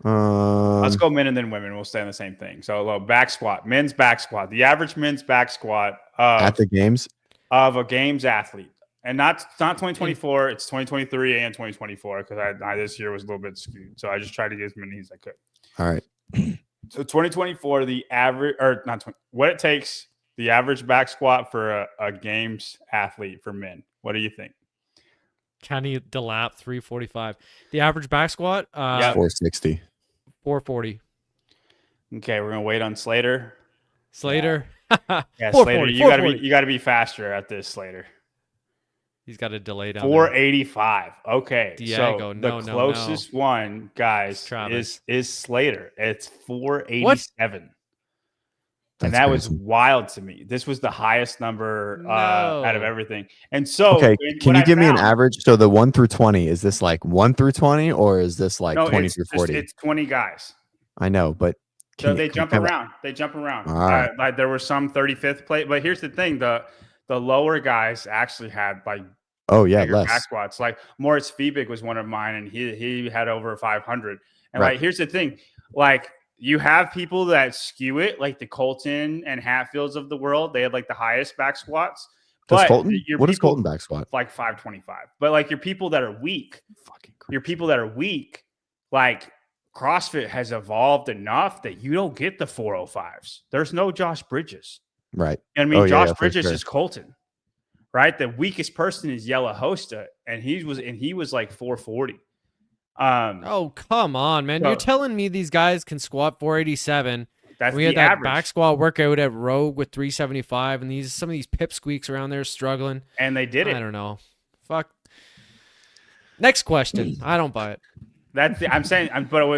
Let's go men and then women. We'll stay on the same thing. So, back squat, men's back squat. The average men's back squat at the games. of a games athlete, and not 2024. It's 2023 and 2024 because I this year was a little bit skewed. So I just tried to get as many as I could. All right. So 2024, the average, or not 20, what it takes, the average back squat for a games athlete for men. What do you think? Kenny Delap 345. The average back squat 460. 440. Okay, we're gonna wait on Slater. Slater. Yeah, 440, Slater, you gotta be faster at this, Slater. He's got a delay down 485. Okay, Diego, so no, the no, closest one, guys, Travis. is Slater. It's 487. And That's that was crazy. wild to me. This was the highest number No. out of everything. And so, Okay, can what you I give me an found- average? So the 1 through 20, is this like 1 through 20 or is this like No, 20 it's through just- 40? it's 20 guys. I know, but So can they you- jump can I- around. They jump around. All right. Like there were some 35th place, but here's the thing: the lower guys actually had like Oh yeah, bigger back less. squats. Like Moritz Fiebig was one of mine, and he had over 500. And Right. like here's the thing: like you have people that skew it, like the Colton and Hatfields of the world. They had like the highest back squats. Does But Colton? your What is people- Colton back squat? Like 525. But like your people that are weak, Fucking your people that are weak, like CrossFit has evolved enough that you don't get the 405s. There's no Josh Bridges. right. I mean, Oh, yeah, Josh yeah, for Bridges sure. is Colton, right? The weakest person is Yella Hosta, and he was like 440. Oh, come on, man. So- You're telling me these guys can squat 487. That's We the had that average, back squat workout at Rogue with 375, and some of these pipsqueaks around there struggling. and they did I it. don't know. Fuck. Next question. I don't buy it. But what I'm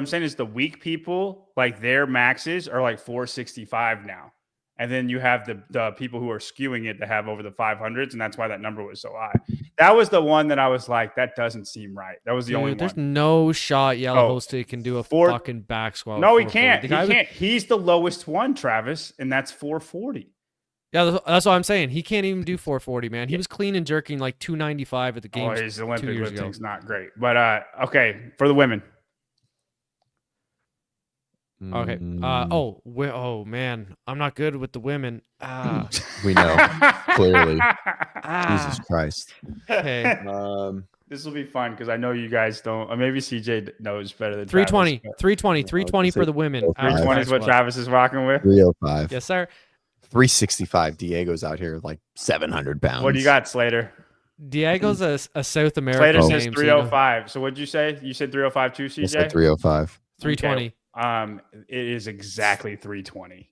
saying is the weak people, like their maxes are like 465 now. And then you have the people who are skewing it to have over the 500s, and that's why that number was so high. That was the one that I was like, that doesn't seem right. That was the only Dude, there's one. no shot Yellow Oh, Hosta can do a four- fucking back squat. No, with he 440. can't. The He guy was- can't. He's the lowest one, Travis, and that's 440. Yeah, that's what I'm saying. He can't even do 440, man. He was clean and jerking like 295 at the Oh, games. his Olympic 2 years ago. lifting's not great. But okay, for the women. Okay. Oh man, I'm not good with the women. We know clearly. Ah. Jesus Christ. Okay. This will be fun because I know you guys don't. Or maybe CJ knows better than 320, Travis, 320 for the women. Oh, 320 is what Average Travis is rocking with. 305. Yes, sir. 365. Diego's out here like 700 pounds. What do you got, Slater? Diego's a South American Slater name. says so you know, 305. So what'd you say? You said 305 too, I CJ? said 305. 320. It is exactly 320.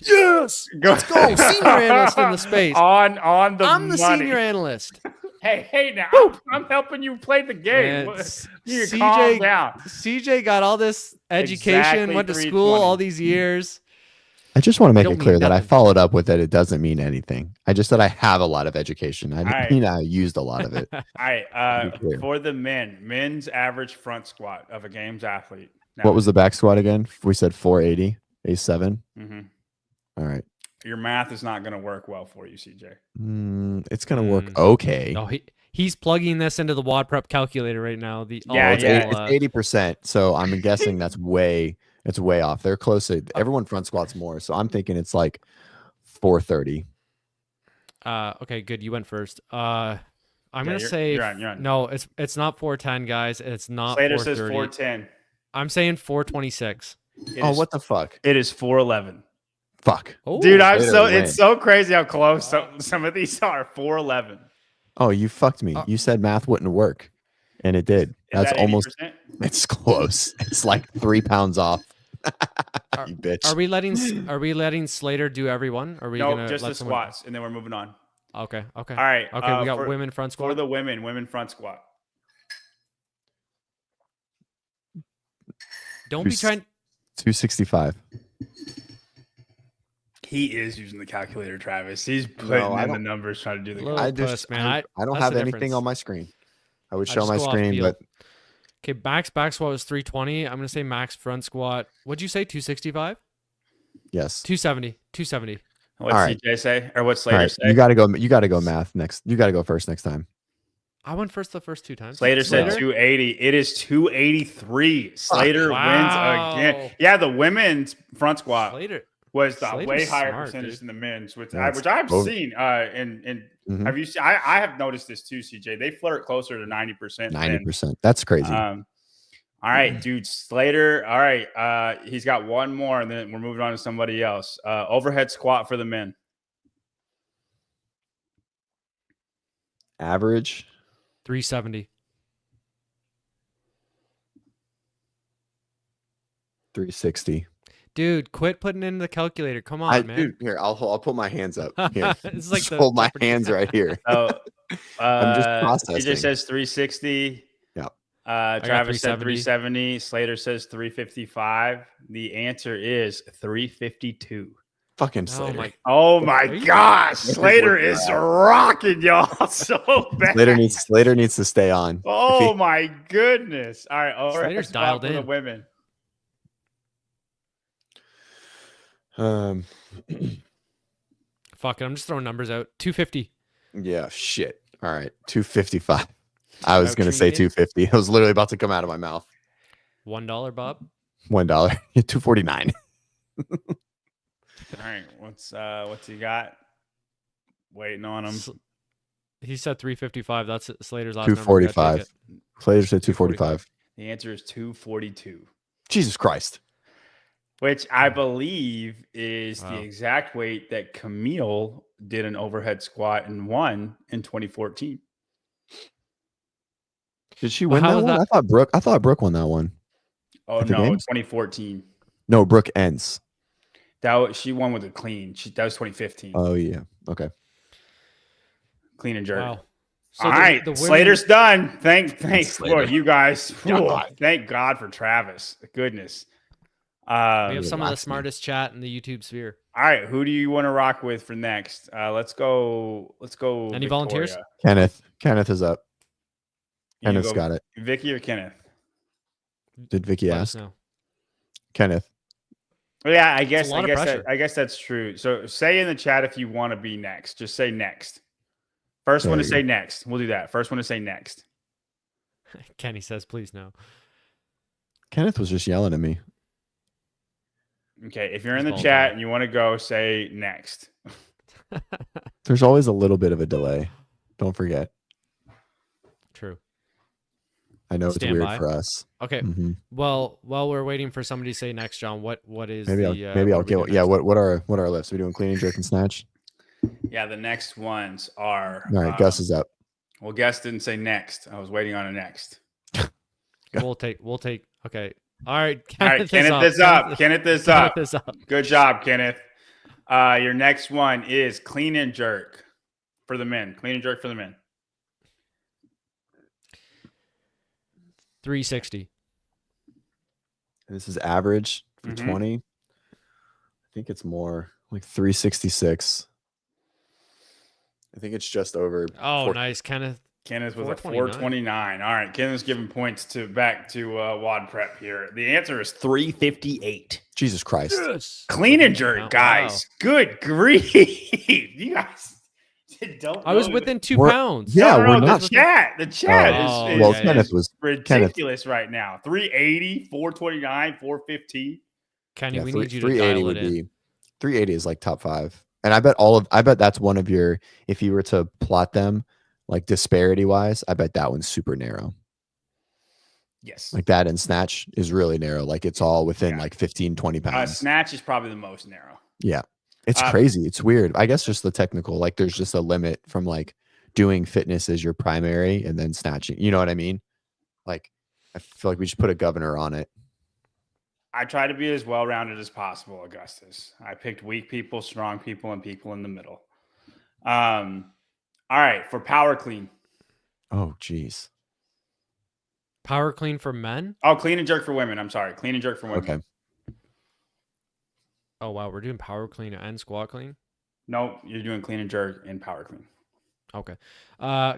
Yes. Let's go. Senior analyst in the space. On the I'm the money. senior analyst. Hey now, I'm helping you play the game. Man, You calm down. CJ got all this education, Exactly went to school 320. all these years. I just want to make don't it clear mean that I nothing. followed up with that it doesn't mean anything. I just said I have a lot of education. I didn't Alright. mean I used a lot of it. All right. To be clear. For the men's average front squat of a games athlete. Now, What was the back squat again? We said 480, A7. mhm. All right. Your math is not going to work well for you, CJ. It's going to work Mm. okay. No, he's plugging this into the WODprep calculator right now. Yeah, It's yeah. 80%. So I'm guessing that's way It's way off. They're close to everyone front squats more. So I'm thinking it's like 430. Okay, good. You went first. I'm gonna you're- say you're on. no. It's not 410, guys. It's not Slater 430. says 410. I'm saying 426. What the fuck? It is 411. Fuck. Oh, Dude, Slater it's so crazy how close some of these are. 411. Oh, you fucked me. You said math wouldn't work. And it did. Is That's that almost 80%? it's close. It's like 3 pounds off. You bitch. Are we letting Slater do everyone? Are we No, gonna just let the someone- squats, and then we're moving on. Okay. All right. Okay, we got for, women front for squat. the women front squat. Don't be trying. 265. He is using the calculator, Travis. He's putting in the numbers, trying to do the. Little I puss, just man. I don't that's have the anything difference. on my screen. I would I show just my go off screen, feel. but Okay, back squat was 320. I'm gonna say max front squat. What'd you say? 265? yes. 270. What's All right. CJ say, or what All Slater right. say? You gotta go math next. You gotta go first next time. I went first the first 2 times. Slater said 280. It is 283. Slater wins again. Yeah, the women's front squat Slater. was the Slater's way higher smart, percentage dude. than the men's, which That's I've over. seen. And Mhm. have you seen? I have noticed this too, CJ. They flirt closer to 90%. 90%. That's crazy. All right, dude. Slater. All right. He's got one more, and then we're moving on to somebody else. Overhead squat for the men. Average 370. 360. Dude, quit putting in the calculator. Come on, man. Dude, here, I'll put my hands up. Here. It's like Just the hold my Jeopardy. hands right here. So I'm just CJ processing. says 360. Yeah. Travis said 370. 370. Slater says 355. The answer is 352. Fucking Oh Slater. my. Oh my Are you- gosh. Slater is rocking y'all so bad. Slater needs to stay on. Oh my goodness. All right. Overhead Slater's squat dialed for the in. women. Fuck it. I'm just throwing numbers out. 250. Yeah, shit. All right. 255. I was Out gonna say treating. 250. It was literally about to come out of my mouth. $1, Bob. $1. 249. All right. What's he got? Waiting on him. He said 355. That's Slater's last number. We gotta take 245. it. Slater said 245. The answer is 242. Jesus Christ. Which I believe is Wow. the exact weight that Camille did an overhead squat and won in 2014. Did she Well, win how that was one? that- I thought Brooke won that one. Oh At the no, games? 2014. No, Brooke ends. She won with a clean. That was 2015. Oh yeah. Okay. Clean and jerk. Wow. So All the- right, the women- Slater's done. Thanks Slater. for you guys. God. Whew, thank God for Travis. Goodness. We have some of the relax me. smartest chat in the YouTube sphere. All right, who do you want to rock with for next? Let's go. Any volunteers? Victoria. Kenneth is up. You Kenneth's go got it. Vicky or Kenneth? Did Vicky Let us ask? know. Kenneth. Yeah, I a guess lot of pressure. I guess that's true. So say in the chat if you want to be next. Just say next. First one There to you say next. We'll do that. First one to say next. Kenny says, please no. Kenneth was just yelling at me. Okay, if you're in the It's chat volatile. and you want to go, say next. There's always a little bit of a delay. Don't forget. True. I know Stand it's weird by. for us. Okay. Mhm. Well, while we're waiting for somebody to say next, John, what is Maybe I'll the maybe I'll what are we get doing yeah. next? What are our lifts? Are we doing clean and jerk and snatch? Yeah, the next ones are. All right, Gus is up. Well, Gus didn't say next. I was waiting on a next. We'll take. Okay. All right. All right, Kenneth is up. Kenneth is up. Kenneth is up. Good job, Kenneth. Your next one is clean and jerk for the men. Clean and jerk for the men. 360. This is average for Mhm. 20. I think it's more like 366. I think it's just over. Oh, 4 nice, Kenneth. Kenneth with a 429. 429. All right, Kenneth's giving points back to WODprep here. The answer is 358. Jesus Christ. Yes. Clean and jerk, Wow. guys. Good grief. You guys don't. I was know within 2 We're- pounds. Yeah, No, we're the not- chat. The chat Oh, is, well, yeah, Kenneth was ridiculous right now. 380, 429, 415. Kenny, Yeah, we need you to 380 dial would it in. be 380 is like top 5. And I bet that's one of your, if you were to plot them like disparity wise, I bet that one's super narrow. Yes. Like that and snatch is really narrow. Like it's all within like 15, 20 pounds. Snatch is probably the most narrow. Yeah. It's crazy. It's weird. I guess just the technical, like there's just a limit from like doing fitness as your primary and then snatching. You know what I mean? Like I feel like we should put a governor on it. I try to be as well-rounded as possible, Augustus. I picked weak people, strong people, and people in the middle. All right, for power clean. Oh, geez. Power clean for men? Oh, clean and jerk for women. I'm sorry. Clean and jerk for women. Okay. Oh, wow. We're doing power clean and squat clean? Nope, you're doing clean and jerk and power clean. Okay.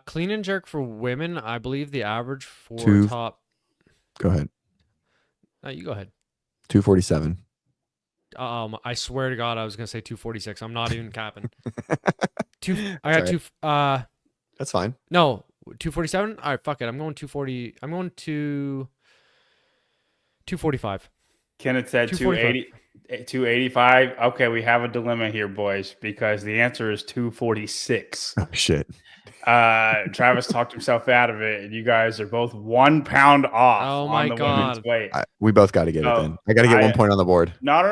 Clean and jerk for women, I believe the average for top. Go ahead. No, you go ahead. 247. I swear to God, I was gonna say 246. I'm not even capping. I got right. That's fine. No, 247. All right, fuck it. I'm going 240. I'm going to 245. Kenneth said 280, 285. Okay, we have a dilemma here, boys, because the answer is 246. Oh shit. Travis talked himself out of it, and you guys are both 1 pound off. Oh my on the God. women's weight. We both got to get it then. I got to get 1 point on the board. No.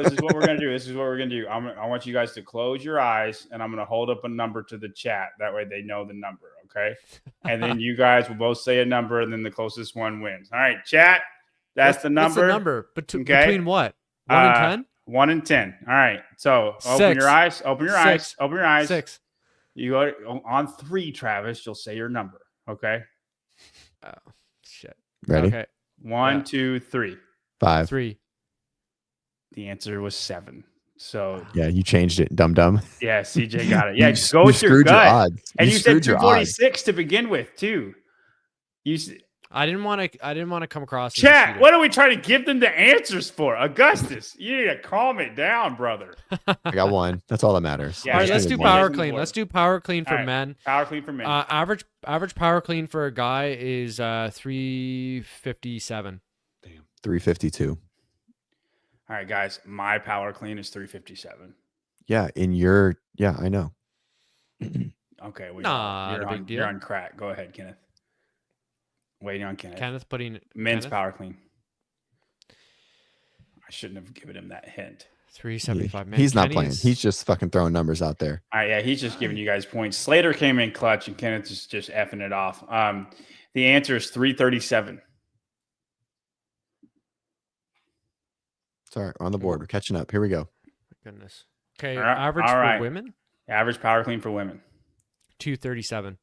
This is what we're gonna do. This is what we're gonna do. I want you guys to close your eyes, and I'm gonna hold up a number to the chat. That way, they know the number. Okay, and then you guys will both say a number, and then the closest one wins. All right, chat. That's the number. What's the number? Between what? 1 and 10? 1 and 10. All right. So open your eyes. Open your eyes. Open your eyes. 6. You go on 3, Travis. You'll say your number. Okay. Oh shit. Ready? Okay. 1, 2, 3. 5. 3. The answer was 7. So yeah, you changed it, dumb. Yeah, CJ got it. Yeah, go with your gut. Your odds. And you said 246 to begin with too. I didn't want to come across. Chat, what are we trying to give them the answers for? Augustus, you need to calm it down, brother. I got 1. That's all that matters. Yeah, all right, let's do power clean. Let's do power clean for men. Power clean for men. Average power clean for a guy is 357. Damn. 352. All right, guys. My power clean is 357. Yeah, I know. Okay. Not a big deal. You're on crack. Go ahead, Kenneth. Waiting on Kenneth. Kenneth putting men's power clean. I shouldn't have given him that hint. 375. Man, he's not playing. He's just fucking throwing numbers out there. All right, yeah, he's just giving you guys points. Slater came in clutch, and Kenneth is just effing it off. The answer is 337. It's all right. We're on the board. We're catching up. Here we go. My goodness. Okay, average for women? Average power clean for women. 237.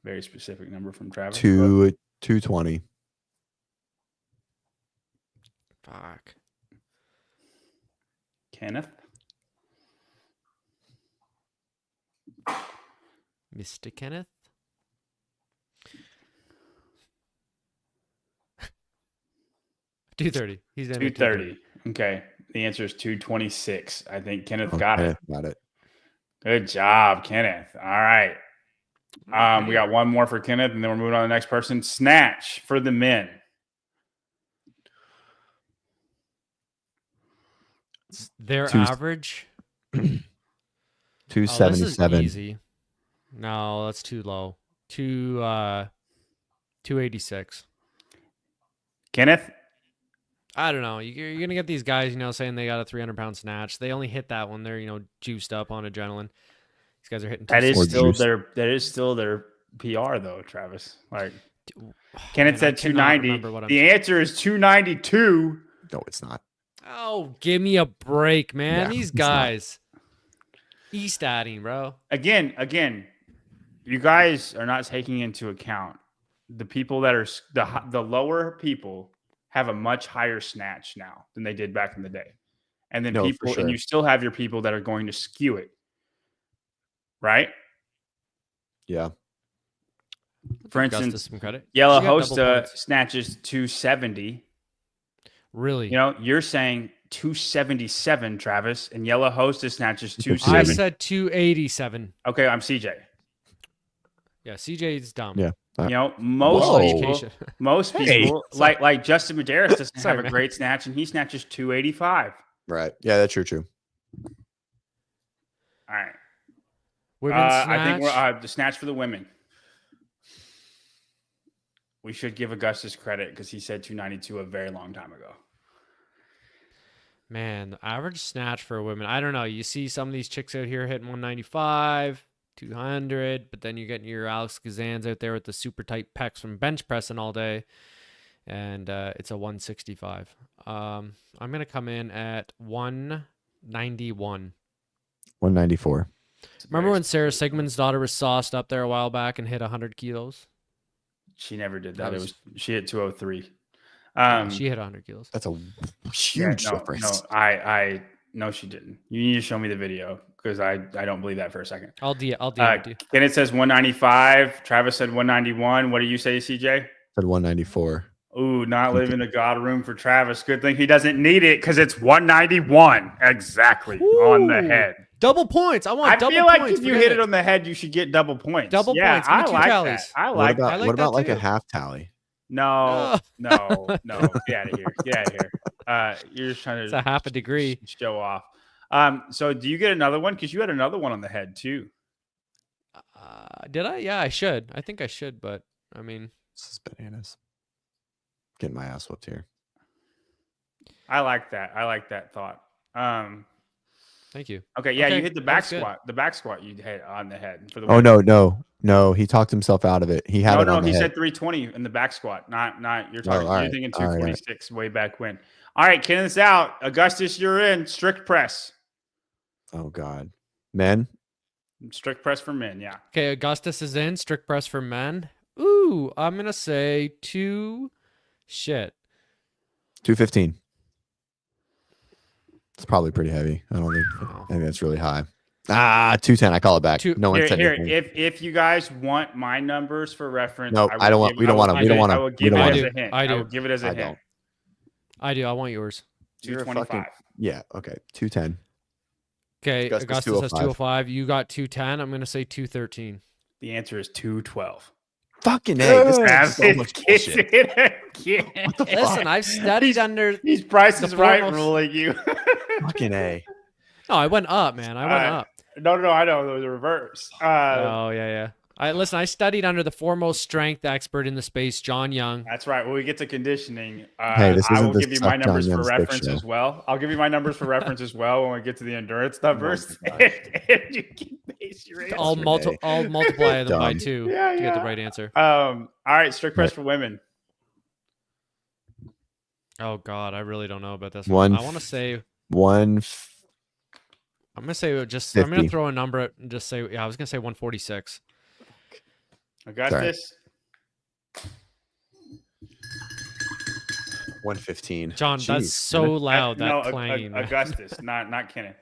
Very specific number from Travis. 220. Fuck. Kenneth? Mr. Kenneth? $230. He's in 230. Okay. The answer is 226. I think Kenneth got it. Got it. Good job, Kenneth. All right. We got 1 more for Kenneth, and then we're moving on to the next person. Snatch for the men. Their average 277. Easy. No, that's too low. 286. Kenneth? I don't know. You're gonna get these guys, saying they got a 300-pound snatch. They only hit that when they're, juiced up on adrenaline. These guys are hitting. That is still their PR though, Travis. Like Kenneth said 290. The answer is 292. No, it's not. Oh, give me a break, man. Yeah, These guys. E-statting, bro. Again, you guys are not taking into account the people that are the lower people have a much higher snatch now than they did back in the day. And then and you still have your people that are going to skew it. Right? Yeah. For instance, some credit. Yellow Hosta snatches 270. Really? You're saying 277, Travis, and Yellow Hosta snatches 270. I said 287. Okay, I'm CJ. Yeah, CJ's dumb. Yeah. You know, Whoa. most Hey. people like Justin Medeiros doesn't Sorry, have a man. great snatch, and he snatches 285. Right. Yeah, that's true. All right. Women's I think we're snatch. the snatch for the women. We should give Augustus credit because he said 292 a very long time ago. Man, the average snatch for a woman. I don't know. You see some of these chicks out here hitting 195, 200, but then you're getting your Alex Kazans out there with the super tight pecs from bench pressing all day, and it's a 165. I'm gonna come in at 191. 194. Remember when Sarah Sigmund's daughter was sauced up there a while back and hit 100 kilos? She never did That that. was- She hit 203. She hit 100 kilos. That's a huge no, difference. No, she didn't. You need to show me the video because I don't believe that for a second. I'll DM it to you. Kenneth says 195. Travis said 191. What do you say, CJ? Said 194. Ooh, not living a God room for Travis. Good thing he doesn't need it because it's 191 exactly on the Ooh. head. Double points. I want I double feel like points. if you Forget hit it on the head, you should get double points. Double points. Give me I two like tallies. that. I What like about that. like what about that like a too. half tally? No. Get out of here. Get out of here. You're just trying It's to a half a degree. show off. So do you get another one? Because you had another one on the head too. Did I? Yeah, I should. I think I should, but I mean, This is bananas. Getting my ass whooped here. I like that. I like that thought. thank you. Okay, yeah, Okay, you hit the that back was good. squat. The back squat you hit on the head for the Oh women. no. He talked himself out of it. He had it on the he head. said 320 in the back squat. Not you're talking. all You're right. thinking All right, all right. 246 way back when. All right, Kenneth's out. Augustus, you're in. Strict press. Oh God. Men? Strict press for men. Yeah. Okay, Augustus is in. Strict press for men. Ooh, I'm gonna say 215. It's probably pretty heavy. I think that's really high. 210. I call it back. No one said Here, anything. if you guys want my numbers for reference, No, I don't want. We don't want to. We don't want to. I will give it want as to. a hint. I I do. will give it as a I hint. don't. I do. I want yours. You're a 225. Yeah. Okay. 210. Okay, Augustus Augustus has 205. 205. You got 210. I'm gonna say 213. The answer is 212. Fucking A. This Travis is so much gets bullshit. it again. Listen, I've studied under. He's Price is The right foremost- ruling you. Fucking A. No, I went up, man. I went up. No, I know. It was the reverse. Oh yeah. I studied under the foremost strength expert in the space, John Young. That's right. When we get to conditioning, Hey, this I isn't will the give you my Suck numbers John for Young's dick reference show. as well. I'll give you my numbers for reference as well when we get to the endurance numbers. Oh my And you can base your answer. I'll Renee. multiply them by Dumb. 2 Yeah, to get the yeah. right answer. All right, strict press Right. for women. Oh God, I really don't know about this One one. I want to say. One. I'm gonna say just. I'm gonna 50. throw a number at and just say. Yeah, I was gonna say 146. Augustus. 115. John, Jeez, that's so loud. That No, clanging. man. Augustus, not Kenneth.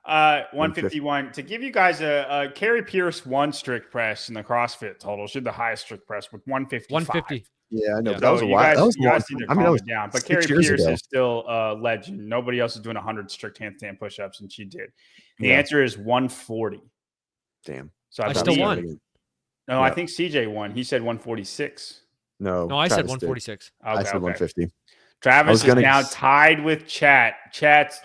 151. To give you guys a Carrie Pierce one strict press in the CrossFit total. She had the highest strict press with 155. 150. Yeah, I know. Yeah. But that was a while. That was you long. guys need to I mean, that calm was it down. But 6 Carrie years Pierce ago. is still a legend. Nobody else is doing 100 strict handstand push-ups, and she did. The Yeah. answer is 140. Damn. So I That still was won. really good. No, Yeah. I think CJ won. He said 146. No, I said Travis did. 146. Okay, I said 150. Travis was is gonna- now tied with Chat's.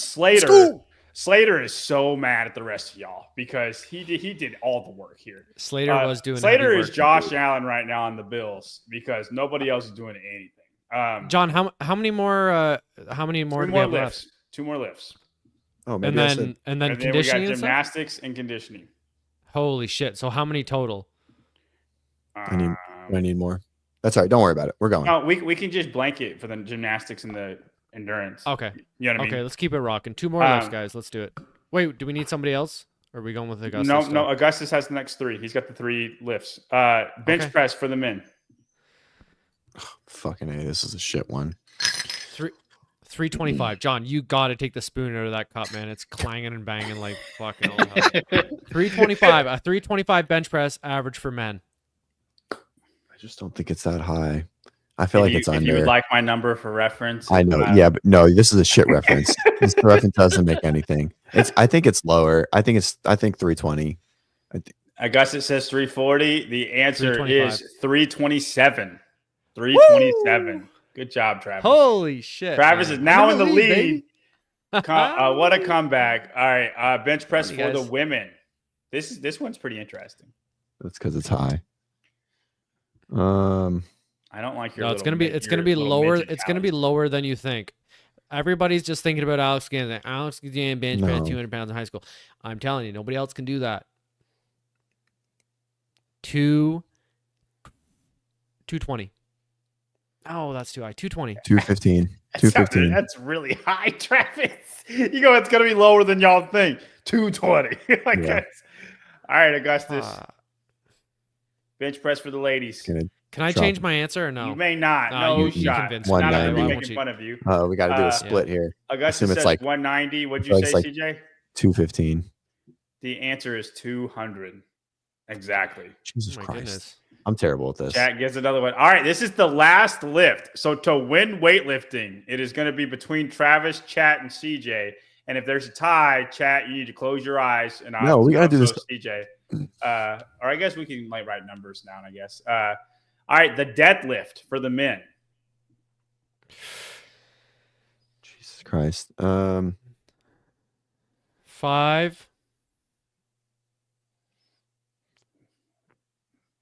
Slater. Slater is so mad at the rest of y'all because he did all the work here. Slater was doing. Slater heavy is work. Josh Allen right now on the Bills because nobody else is doing anything. John, how many more? How many more two do we more have lifts. left? 2 more lifts. And Oh, maybe I then said and then And then we got conditioning. and stuff? gymnastics and conditioning. Holy shit! So how many total? I need more. That's all right. Don't worry about it. We're going. No, we can just blanket for the gymnastics and the endurance. Okay. You know what I mean? Okay, let's keep it rocking. 2 more lifts, guys. Let's do it. Wait, do we need somebody else? Or are we going with Augustus? No, still? Augustus has the next 3. He's got the 3 lifts. Bench Okay. press for the men. Fucking A. This is a shit one. 325. John, you got to take the spoon out of that cup, man. It's clanging and banging like fucking all hell. 325. A 325 bench press average for men. I just don't think it's that high. I feel like it's If you under. would like my number for reference. I know. Yeah, but no, this is a shit reference. This reference doesn't make anything. I think it's lower. I think 320. Augustus says 340. The answer 325. is 327. 327. Woo! Good job, Travis. Holy shit. Travis man. is now I'm in the lead. baby. What a comeback. All right. Bench press you for the guys. women. This one's pretty interesting. That's because it's high. I don't like your No, it's gonna be lower. It's gonna be lower than you think. Everybody's just thinking about Alex Gannon. Alex Gannon bench press No. 200 pounds in high school. I'm telling you, nobody else can do that. 220. Oh, that's too high. 220. 215. 215. That's really high, Travis. You go, it's going to be lower than y'all think. 220. Yeah. All right, Augustus. Bench press for the ladies. Can I Drop change it. my answer or no? You may not. No, No you shot. convinced me. Not 190. everybody I making won't fun of you. we got to do a split here. Augustus Assume it's says like- 190. What'd so you it's say, like- CJ? 215. The answer is 200. Exactly. Jesus Oh my Christ. goodness. I'm terrible at this. Chat gets another one. All right, this is the last lift. So to win weightlifting, it is going to be between Travis, Chat, and CJ. And if there's a tie, Chat, you need to close your eyes. And No, we gotta do this. CJ. Or I guess we can like write numbers down. I guess. All right, the deadlift for the men. Jesus Christ.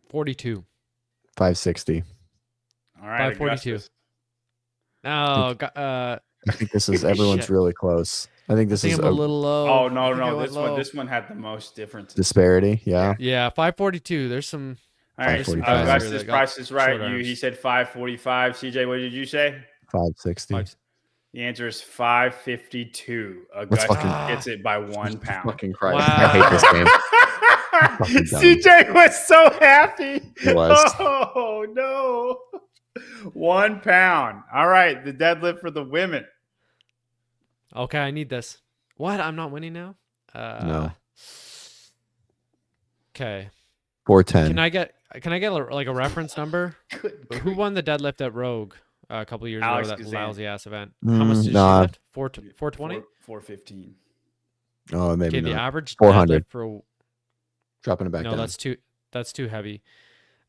542. 560. All right, 542. Augustus. No, I think this is everyone's Shit. really close. I think this I think is I'm a little low. Oh I no, think I no, went low. this one had the most differences. disparity. Yeah. Yeah, 542. There's some. All right, 545. Augustus That got Price is right. short arms. He said 545. CJ, what did you say? 560. The answer is 552. Let's Augustus fucking- gets it by 1 pound. Fucking Christ. Wow. I hate this game. Fucking dumb. CJ was so happy. He was. Oh no. 1 pound. All right. The deadlift for the women. Okay, I need this. What? I'm not winning now? No. Okay. 410. Can I get like a reference number? Who won the deadlift at Rogue a couple of years Alex ago? That Kazan. lousy ass event. How much did nah. she lift? 420. 415. Oh, maybe Okay, the not. average 400. deadlift for Dropping it back no, down. that's too heavy.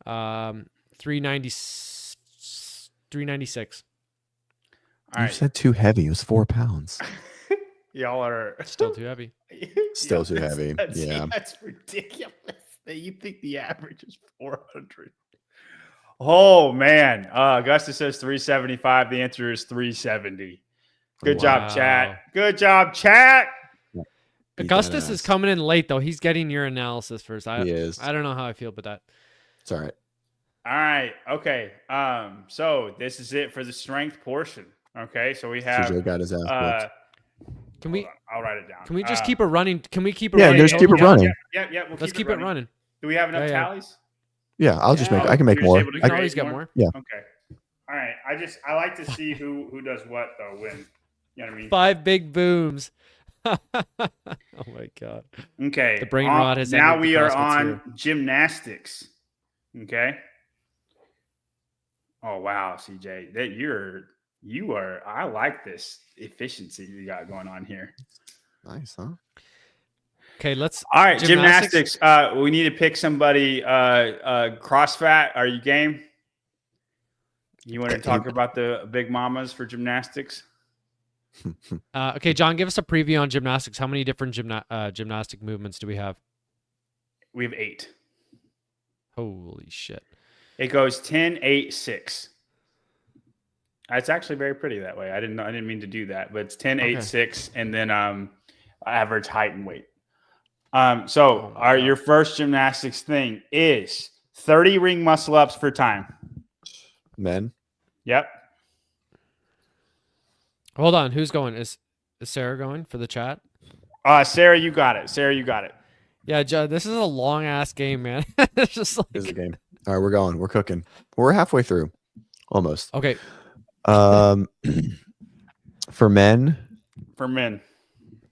396. All You right. said too heavy. It was 4 pounds. Y'all are Still too heavy. Still too heavy. Yeah. That's ridiculous that you think the average is 400. Oh man. Augustus says 375. The answer is 370. Good job, Wow. chat. Good job, chat. Beat Augustus that is ass. coming in late though. He's getting your analysis first. He is. I don't know how I feel about that. It's all right. All right. Okay. So this is it for the strength portion. Okay. So we have CJ got his ass whooped. Can we I'll write it down. can we just keep it running? Can we keep it Yeah, running? just keep it running. Yeah. We'll Let's keep it running. Do we have enough Yeah, yeah. tallies? Yeah, I'll just make. Yeah. I can make You're more. able to We can create always get more. Yeah. Okay. All right. I like to see who does what though when. You know what I mean? 5 big booms. Oh my god. Okay. The brain rot has now ended. we The are CrossFit's on here. gymnastics. Okay. Oh wow, CJ, you are. I like this efficiency you got going on here. Nice, huh? Okay, let's All right, Gymnastics. gymnastics. We need to pick somebody. CrossFit. Are you game? You want to talk about the big mamas for gymnastics? okay, John, give us a preview on gymnastics. How many different gymnastic movements do we have? We have 8. Holy shit. It goes 10, 8, 6. It's actually very pretty that way. I didn't mean to do that, but it's 10, 8, Okay. 6, and then average height and weight. Oh my God. Your first gymnastics thing is 30 ring muscle ups for time. Men. Yep. Hold on, who's going? Is Sarah going for the chat? Sarah, you got it. Yeah, John, this is a long ass game, man. It's just This is a like game. All right, we're going. We're cooking. We're halfway through, almost. okay. For men, For men.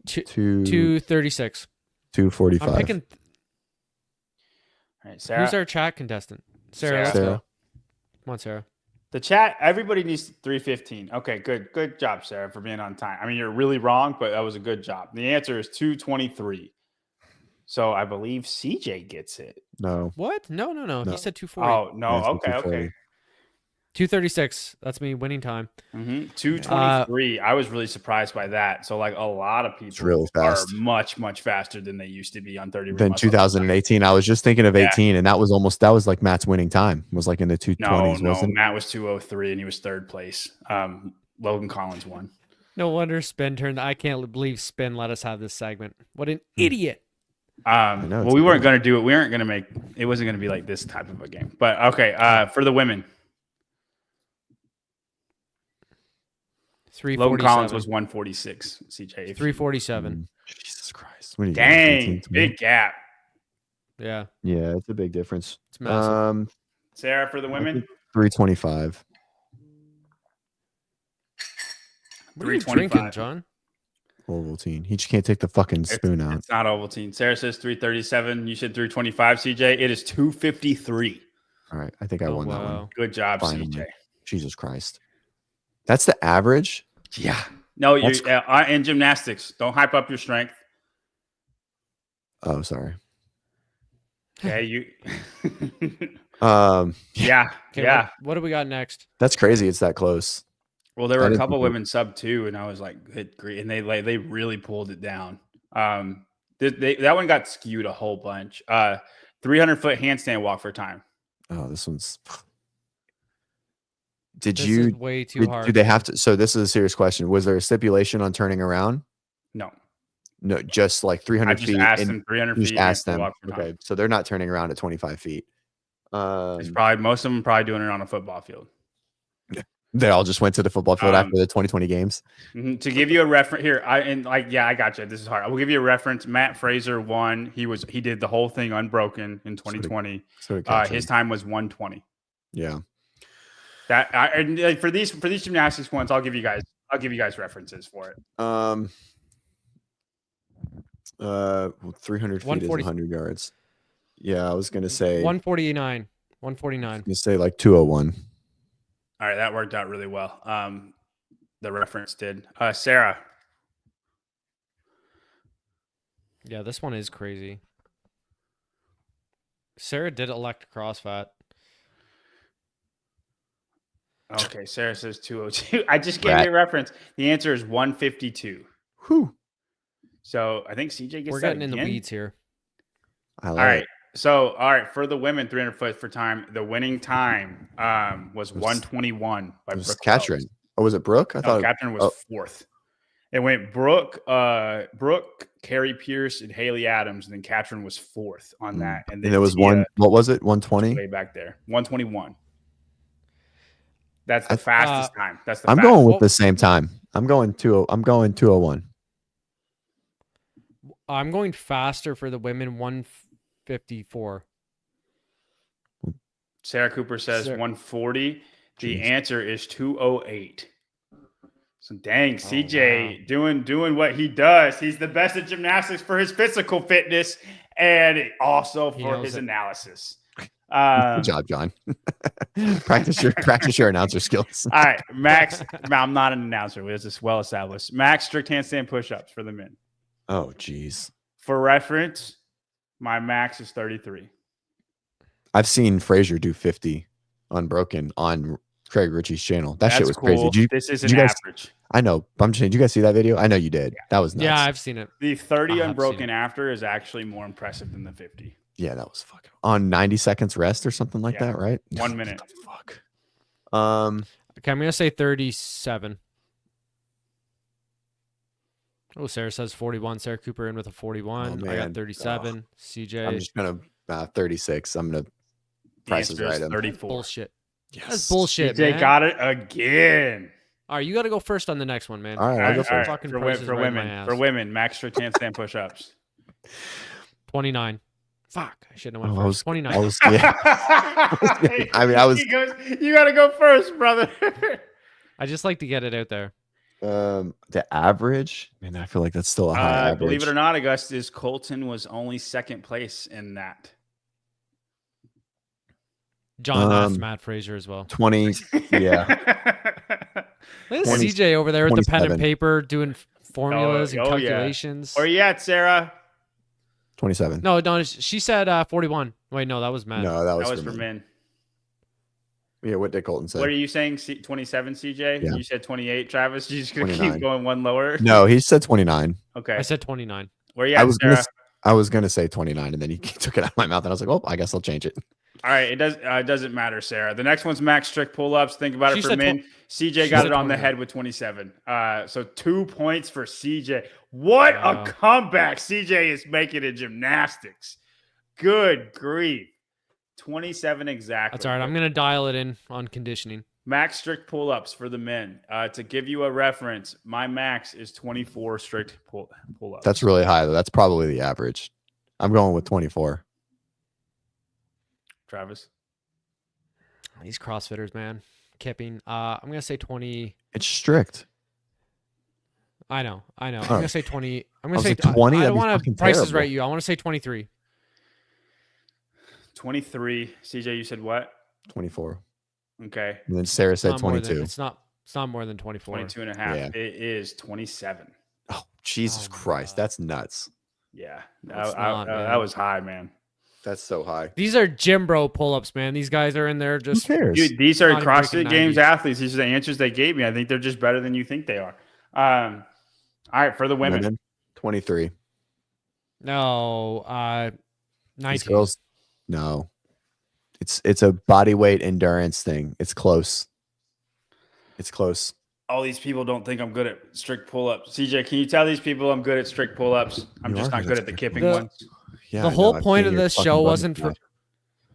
236. 245. I'm picking. All right, Sarah. Who's our chat contestant? Sarah. Let's Sarah. go. Come on, Sarah. The chat, everybody needs 315. Okay, good. Good job, Sarah, for being on time. I mean, you're really wrong, but that was a good job. The answer is 223. So I believe CJ gets it. No. What? No. No. He said 240. Oh, no. Yeah, it's Okay. 240. 236. That's me winning time. 223. I was really surprised by that. So, like, a lot of people really are fast. much, much faster than they used to be on 30. Then 2018. I was just thinking of 18, and that was like Matt's winning time. It was like in the 220s, wasn't it? Matt was 203, and he was third place. Logan Collins won. No wonder Spin turned. I can't believe Spin let us have this segment. What an idiot. Well, we weren't going to do it. We weren't going to make it. Wasn't going to be like this type of a game. But okay, for the women, Logan Collins was 146. CJ 347. Jesus Christ! What are you Dang, doing, big gap. Yeah, it's a big difference. it's massive. Sarah for the women, 325. What are you drinking, John? Ovaltine. He just can't take the fucking spoon out. It's not Ovaltine. Sarah says 337. You said 325. CJ, it is 253. All right, I think I won that one. Good job, Finally. CJ. Jesus Christ. That's the average? Yeah. No, you in gymnastics. Don't hype up your strength. Oh, sorry. Okay, you. Yeah. Okay, Yeah. What do we got next? That's crazy. It's that close. Well, there were a couple women sub 2, and I was like, good grief. And they really pulled it down. That one got skewed a whole bunch. 300-foot handstand walk for time. Oh, this one's. This is way too hard. Do they have to? So this is a serious question. Was there a stipulation on turning around? No, just like 300 I just feet. asked them 300 feet. Just asked them. Walk for time. Okay, so they're not turning around at 25 feet. It's probably most of them probably doing it on a football field. They all just went to the football field after the 2020 games. To give you a reference here, I got you. This is hard. I will give you a reference. Matt Fraser won. He did the whole thing unbroken in 2020. His time was 120. Yeah. For these gymnastics ones, I'll give you guys references for it. 300 feet is 100 yards. Yeah, I was gonna say 149. 149. You say like 201. All right, that worked out really well. The reference did. Sarah. Yeah, this one is crazy. Sarah did elect CrossFit. Okay, Sarah says 202. I just gave you a reference. The answer is 152. Whew. So I think CJ gets. We're getting in the weeds here. All right. So, for the women, 300 foot for time, the winning time was 121 by Brooke. Katrin. Oh, was it Brooke? I thought Katrin was fourth. It went Brooke, Carrie Pierce, and Haley Adams, and then Katrin was fourth on that. And then it was what was it? 120? Way back there. 121. That's the fastest time. That's the I'm going with the same time. I'm going 201. I'm going faster for the women, 154. Sarah Cooper says 140. The answer is 208. So dang, CJ doing what he does. He's the best at gymnastics for his physical fitness and also for his analysis. Good job, John. practice your announcer skills. All right, Max. I'm not an announcer. It's just well established. Max strict handstand push-ups for the men. Oh, geez. For reference, my max is 33. I've seen Fraser do 50 unbroken on Craig Ritchie's channel. That's shit was cool. crazy. This is an average. I know. I'm saying, did you guys see that video? I know you did. Yeah. That was nuts. Yeah, I've seen it. The 30 unbroken after is actually more impressive than the 50. Yeah, that was fucking on 90 seconds rest or something like that, right? 1 minute. Fuck. Okay, I'm gonna say 37. Oh, Sarah says 41. Sarah Cooper in with a 41. I got 37. CJ. I'm just gonna 36. I'm gonna price is right. 34. Bullshit. Yes. That's bullshit. CJ man. got it again. All right, you got to go first on the next one, man. All right, I'll go first. For women, max strict handstand push-ups. 29. Fuck, I shouldn't have went first. 29. I was. You got to go first, brother. I just like to get it out there. The average, man, I feel like that's still a high average. Believe it or not, Augustus Colton was only second place in that. John asked Matt Fraser as well. 20, yeah. Look at CJ over there with the pen and 27. paper doing formulas and calculations. Yeah. Where you at, Sarah? 27. No, she said 41. Wait, no, that was men. No, that was, That was for for men. men. Yeah, what did Colton say? What are you saying? 27, CJ? Yeah. You said 28, Travis. You're just gonna 29. keep going one lower. No, he said 29. Okay. I said 29. Where you I at, was Sarah? gonna say 29, and then he took it out of my mouth, and I was like, "Oh, I guess I'll change it." All right, it doesn't matter, Sarah. The next one's max strict pull-ups. Think about She it for said men. CJ she got said it on the 29. head with 27. So 2 points for CJ. What Wow. a comeback CJ is making in gymnastics. Good grief. 27 exactly. That's all right. I'm gonna dial it in on conditioning. Max strict pull-ups for the men. To give you a reference, my max is 24 strict pull-ups. That's really high, though. That's probably the average. I'm going with 24. Travis. These CrossFitters, man, kipping. I'm gonna say 20. It's strict. I know. I'm Huh. gonna say 20. I'm gonna I was say like, 20? I That'd don't be want to fucking prices terrible. right you. I want to say 23. 23. CJ, you said what? 24. Okay. And then Sarah said Not more than- 22. It's not more than 24. 22 and a half. Yeah. It is 27. Oh, Jesus Oh my Christ. God. That's nuts. Yeah. That's That not, was high, man. That's so high. These are gym bro pull-ups, man. These guys are in there Who just cares? Dude, these are Not even breaking CrossFit Games 90. athletes. These are the answers they gave me. I think they're just better than you think they are. All right, for the women. 23. no, These 19. girls, no. It's a body weight endurance thing. It's close. It's close. All these people don't think I'm good at strict pull-ups. CJ, can you tell these people I'm good at strict pull-ups? I'm You just are not good good at at the strict kipping pull-ups. ones. Yeah, The I know. whole I've point seen of your this fucking show butt wasn't before. for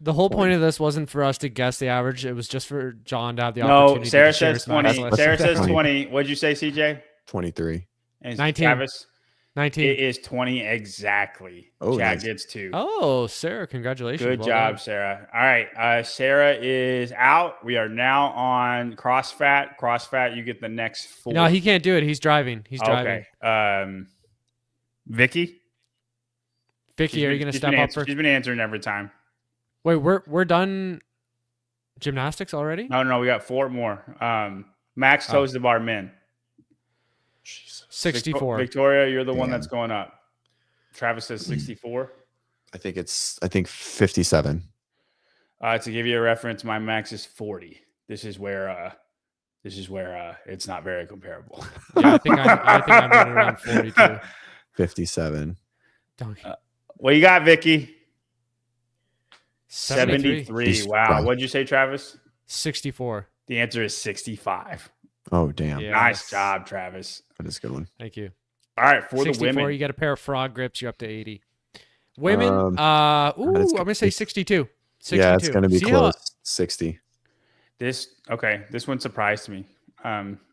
the whole point of this wasn't for us to guess the average. It was just for John to have the No, opportunity. Sarah to share says his max 20. list. Sarah says 20. 20. What'd you say, CJ? 23. And 19. Travis? 19. It is 20 exactly. Oh, Chad nice. gets 2. Oh, Sarah, congratulations. Good Well job, done. Sarah. All right. Sarah is out. We are now on CrossFit. CrossFit, you get the next 4. No, he can't do it. He's driving. He's driving. Okay. Vicky? Vicky, are you going to step up for? She's been answering every time. Wait, we're done gymnastics already? No, we got 4 more. Max toes the bar men. Jesus. 64. Victoria, you're the one Damn. that's going up. Travis says 64. I think 57. To give you a reference, my max is 40. This is where it's not very comparable. Yeah, I think I'm running around 42. 57. What you got, Vicky? 73. 73. Jesus Wow. Christ. What'd you say, Travis? 64. The answer is 65. Oh, damn. Yeah. Nice Yes. job, Travis. That is a good one. Thank you. All right, for 64, the women. you get a pair of frog grips, you're up to 80. Women, that is I'm gonna going to say be- 62. 62. Yeah, it's going to be See how- close. 60. This one surprised me.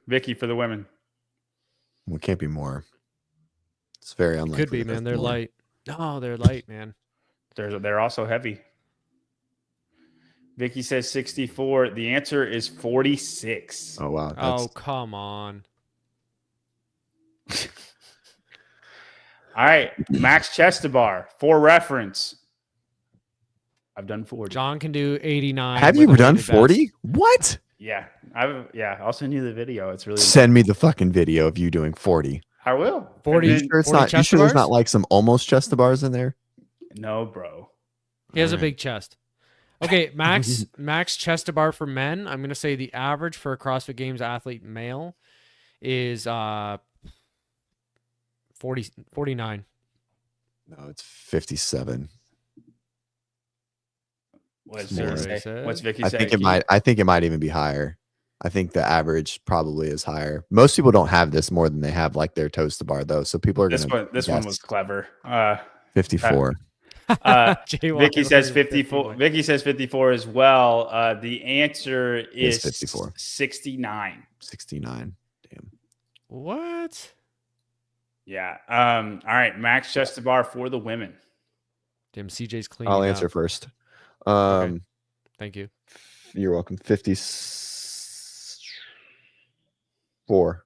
Vicky, for the women. Well, it can't be more. It's very unlikely. Could be, that man. it's They're more. light. No, they're light, man. They're also heavy. Vicky says 64. The answer is 46. Oh, wow. Oh, come on. All right, max chest to bar. For reference, I've done 40. John can do 89. Have with you a done weighted 40? vest. What? Yeah, I'll send you the video. It's really. Send me the fucking video of you doing 40. I will. 40. You And then- sure it's 40 not? You chest sure there's bars? not like some almost chest to bars in there? No, bro. He has a Alright. big chest. Okay, max chest to bar for men. I'm going to say the average for a CrossFit Games athlete male is 49. No, it's 57. What's More. Vicky say? What's Vicky I say? think it might. I think it might even be higher. I think the average probably is higher. Most people don't have this more than they have like their toes to bar though. So people are This going one. This one was clever. 54. Jay Vicky Walker says is 54. Vicky says 54 as well. The answer is 54. 69. 69. Damn. What? Yeah. All right. Max chest to bar for the women. Damn, CJ's cleaning I'll up. answer first. Thank you. You're welcome. 54.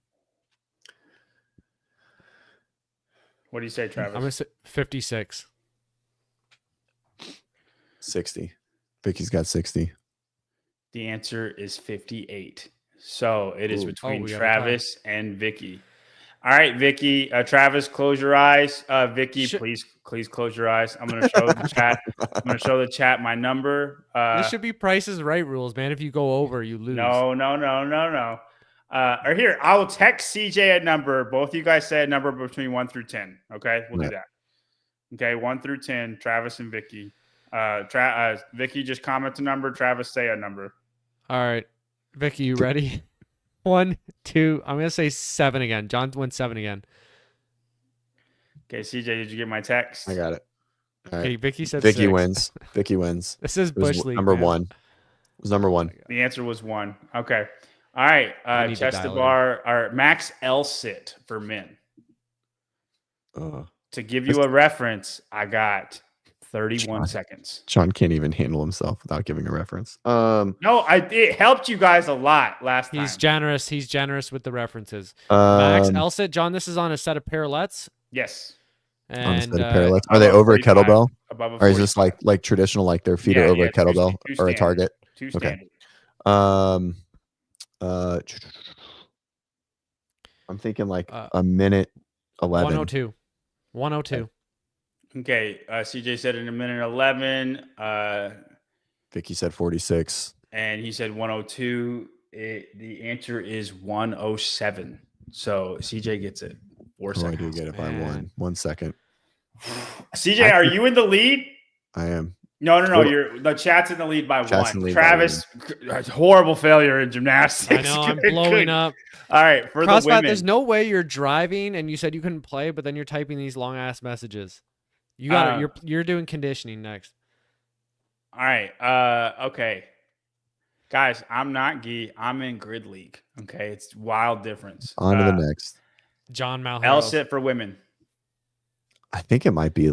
What do you say, I'm Travis? going to say 56. 60. Vicky's got 60. The answer is 58. So it is Ooh. between we got a tie. Travis and Vicky. All right, Vicky. Travis, close your eyes. Vicky, please close your eyes. I'm gonna show the chat. I'm gonna show the chat my number. This should be Price is Right rules, man. If you go over, you lose. No. Or here, I will text CJ a number. Both of you guys say a number between 1 through 10. Okay, we'll do that. Okay, 1 through 10. Travis and Vicky. Vicky, just comment a number. Travis, say a number. All right, Vicky, you ready? 1, 2. I'm gonna say 7 again. John went 7 again. Okay, CJ, did you get my text? I got it. All right. Okay, Vicky said Vicky 6. wins. Vicky wins. This is Bush League. Number man. 1. It was number 1. The answer was 1. Okay. All right. We need to Chest to dial bar or max L sit for men. Uh, To give you a reference, I got 31 seconds. Sean can't even handle himself without giving a reference. No, it helped you guys a lot last time. He's generous. He's generous with the references. Max Elsit, John. This is on a set of parallettes. Yes. On a And set of parallettes. Are they above over a 45, kettlebell? above a Or is this 45. like traditional, like their feet are Yeah, over yeah, a kettlebell two or a standard. target? Two Okay. standard. I'm thinking like a minute 11. 102. 102. Okay. CJ said in a minute 11. Vicky said 46. And he said 102. The answer is 107. So CJ gets it. 4 Oh, I seconds. do get it by Man. 1 second. CJ, are you in the lead? I am. No. Total- The chat's in the lead by Chat's in one. the lead by Travis, horrible failure in I gymnastics. know. I'm Good, blowing good. up. All right, for the CrossFit, women. there's no way you're driving and you said you couldn't play, but then you're typing these long ass messages. You got it. You're doing conditioning next. All right. Okay. Guys, I'm not Guy. I'm in grid league. Okay. It's wild difference. On to the next. John Malhero. L sit for women. I think it might be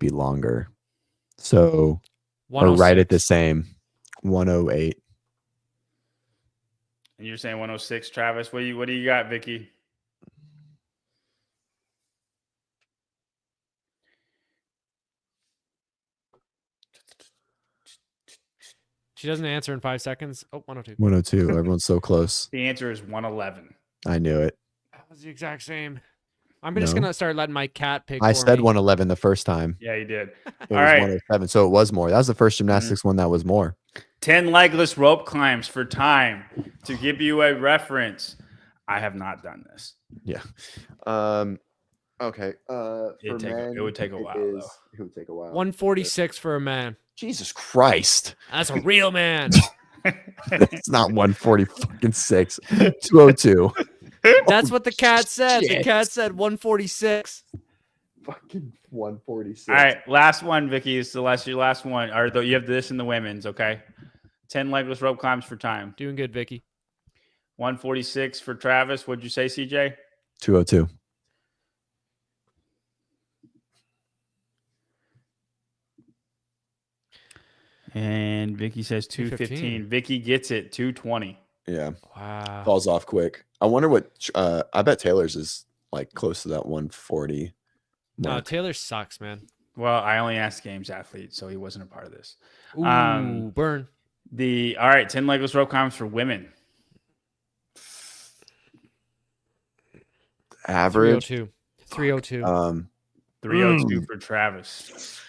longer. So or right at the 106. same 108. And you're saying 106, Travis. What do you got, Vicky? She doesn't answer in 5 seconds. Oh, 102. 102. Everyone's so close. The answer is 111. I knew it. That was the exact same. I'm just No. gonna start letting my cat pick. I for said me. 111 the first time. Yeah, you did. It All was right. 107. So it was more. That was the first gymnastics one that was more. 10 legless rope climbs for time. To give you a reference, I have not done this. Yeah. Okay. It would take a while, though. It would take a while. 146 for a man. Jesus Christ. That's a real man. It's not 146. 202. That's what the cat said. The shit. cat said 146. Fucking 146. All right, last one, Vicky. Is your last one. Or you have this in the women's, okay? 10 legless rope climbs for time. Doing good, Vicky. 146 for Travis. What'd you say, CJ? 202. And Vicky says 215. Vicky gets it, 220. Yeah. Wow. Falls off quick. I wonder what I bet Taylor's is like close to that 140. No, mark. Taylor sucks, man. Well, I only asked games athlete, so he wasn't a part of this. Ooh, burn. All right, 10 legless rope climbs for women. Average. 302. 302 for Travis.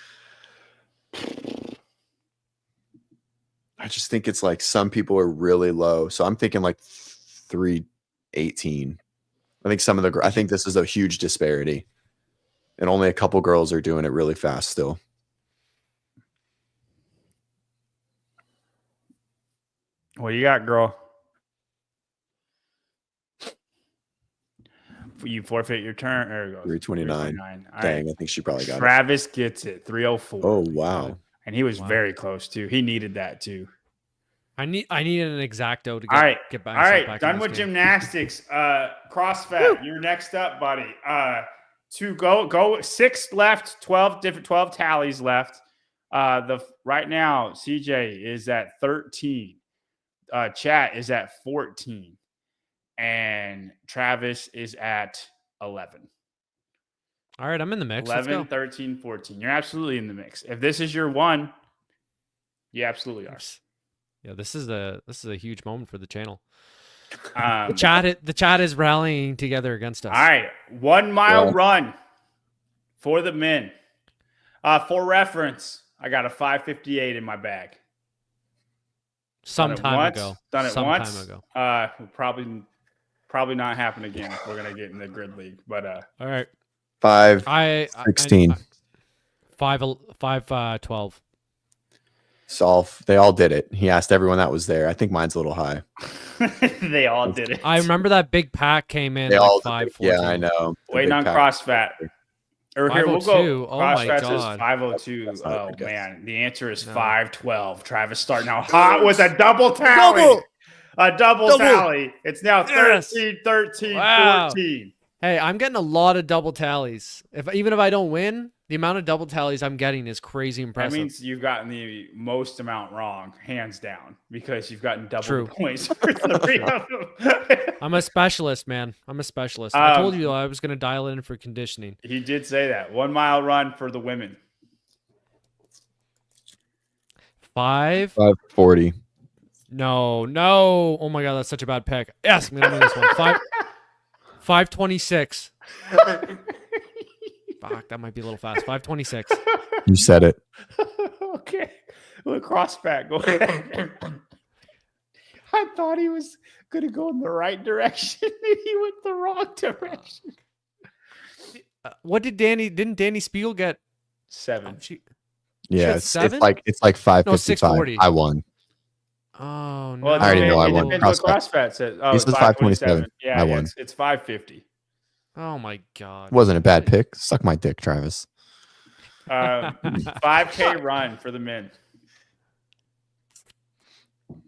I just think it's like some people are really low. So I'm thinking like 318. I think this is a huge disparity. And only a couple girls are doing it really fast still. What do you got, girl? You forfeit your turn. There it goes. 329. All Dang, right. I think she probably got it. Travis gets it. 304. Oh, wow. And he was Wow. very close too. He needed that too. I needed an exacto to get back. All right, back done in with this game. gymnastics. CrossFit, you're next up, buddy. To go 6 left, 12 tallies left. Right now, CJ is at 13. Chat is at 14. And Travis is at 11. All right, I'm in the mix. 11, Let's go. 13, 14. You're absolutely in the mix. If this is your one, you absolutely are. Yeah, this is a huge moment for the channel. The chat is rallying together against us. All right, 1 mile run for the men. For reference, I got a 5:58 in my bag. Some time ago. Done it Some once. time ago. Probably not happen again if we're gonna get in the grid league. But All right. 5:16. 5:12. Solve. They all did it. He asked everyone that was there. I think mine's a little high. they all did it. I remember that big pack came in They all like 5:14. Yeah, I know. Waiting on CrossFit. Or here we'll go. Oh my CrossFit says God. 5:02. not a Oh good guess. man, the answer is No. 5:12. Travis starting out hot with a double tally. A double tally. It's now 13, 13, Wow. 14. Hey, I'm getting a lot of double tallies. Even if I don't win, the amount of double tallies I'm getting is crazy impressive. That means you've gotten the most amount wrong, hands down, because you've gotten double True. the points for 3 of them. I'm a specialist, man. I'm a specialist. I told you I was going to dial it in for conditioning. He did say that. 1 mile run for the women. 5:40. No. Oh my God, that's such a bad pick. Yes, I'm going to win this one. 5:26. Fuck, that might be a little fast. 5:26. You said it. Okay. Lacrosse back. Go ahead. I thought he was going to go in the right direction. He went the wrong direction. What didn't Danny Spiegel get? 7. Yeah, had it's 7? like 5:55. 6:40. I won. Oh no! Well, I already know I it won. depends what CrossFit says. Oh, He it's says 5:27. 5:27. Yeah, I won. It's 5:50. Oh my God! Wasn't a bad pick. Suck my dick, Travis. 5K run for the men. All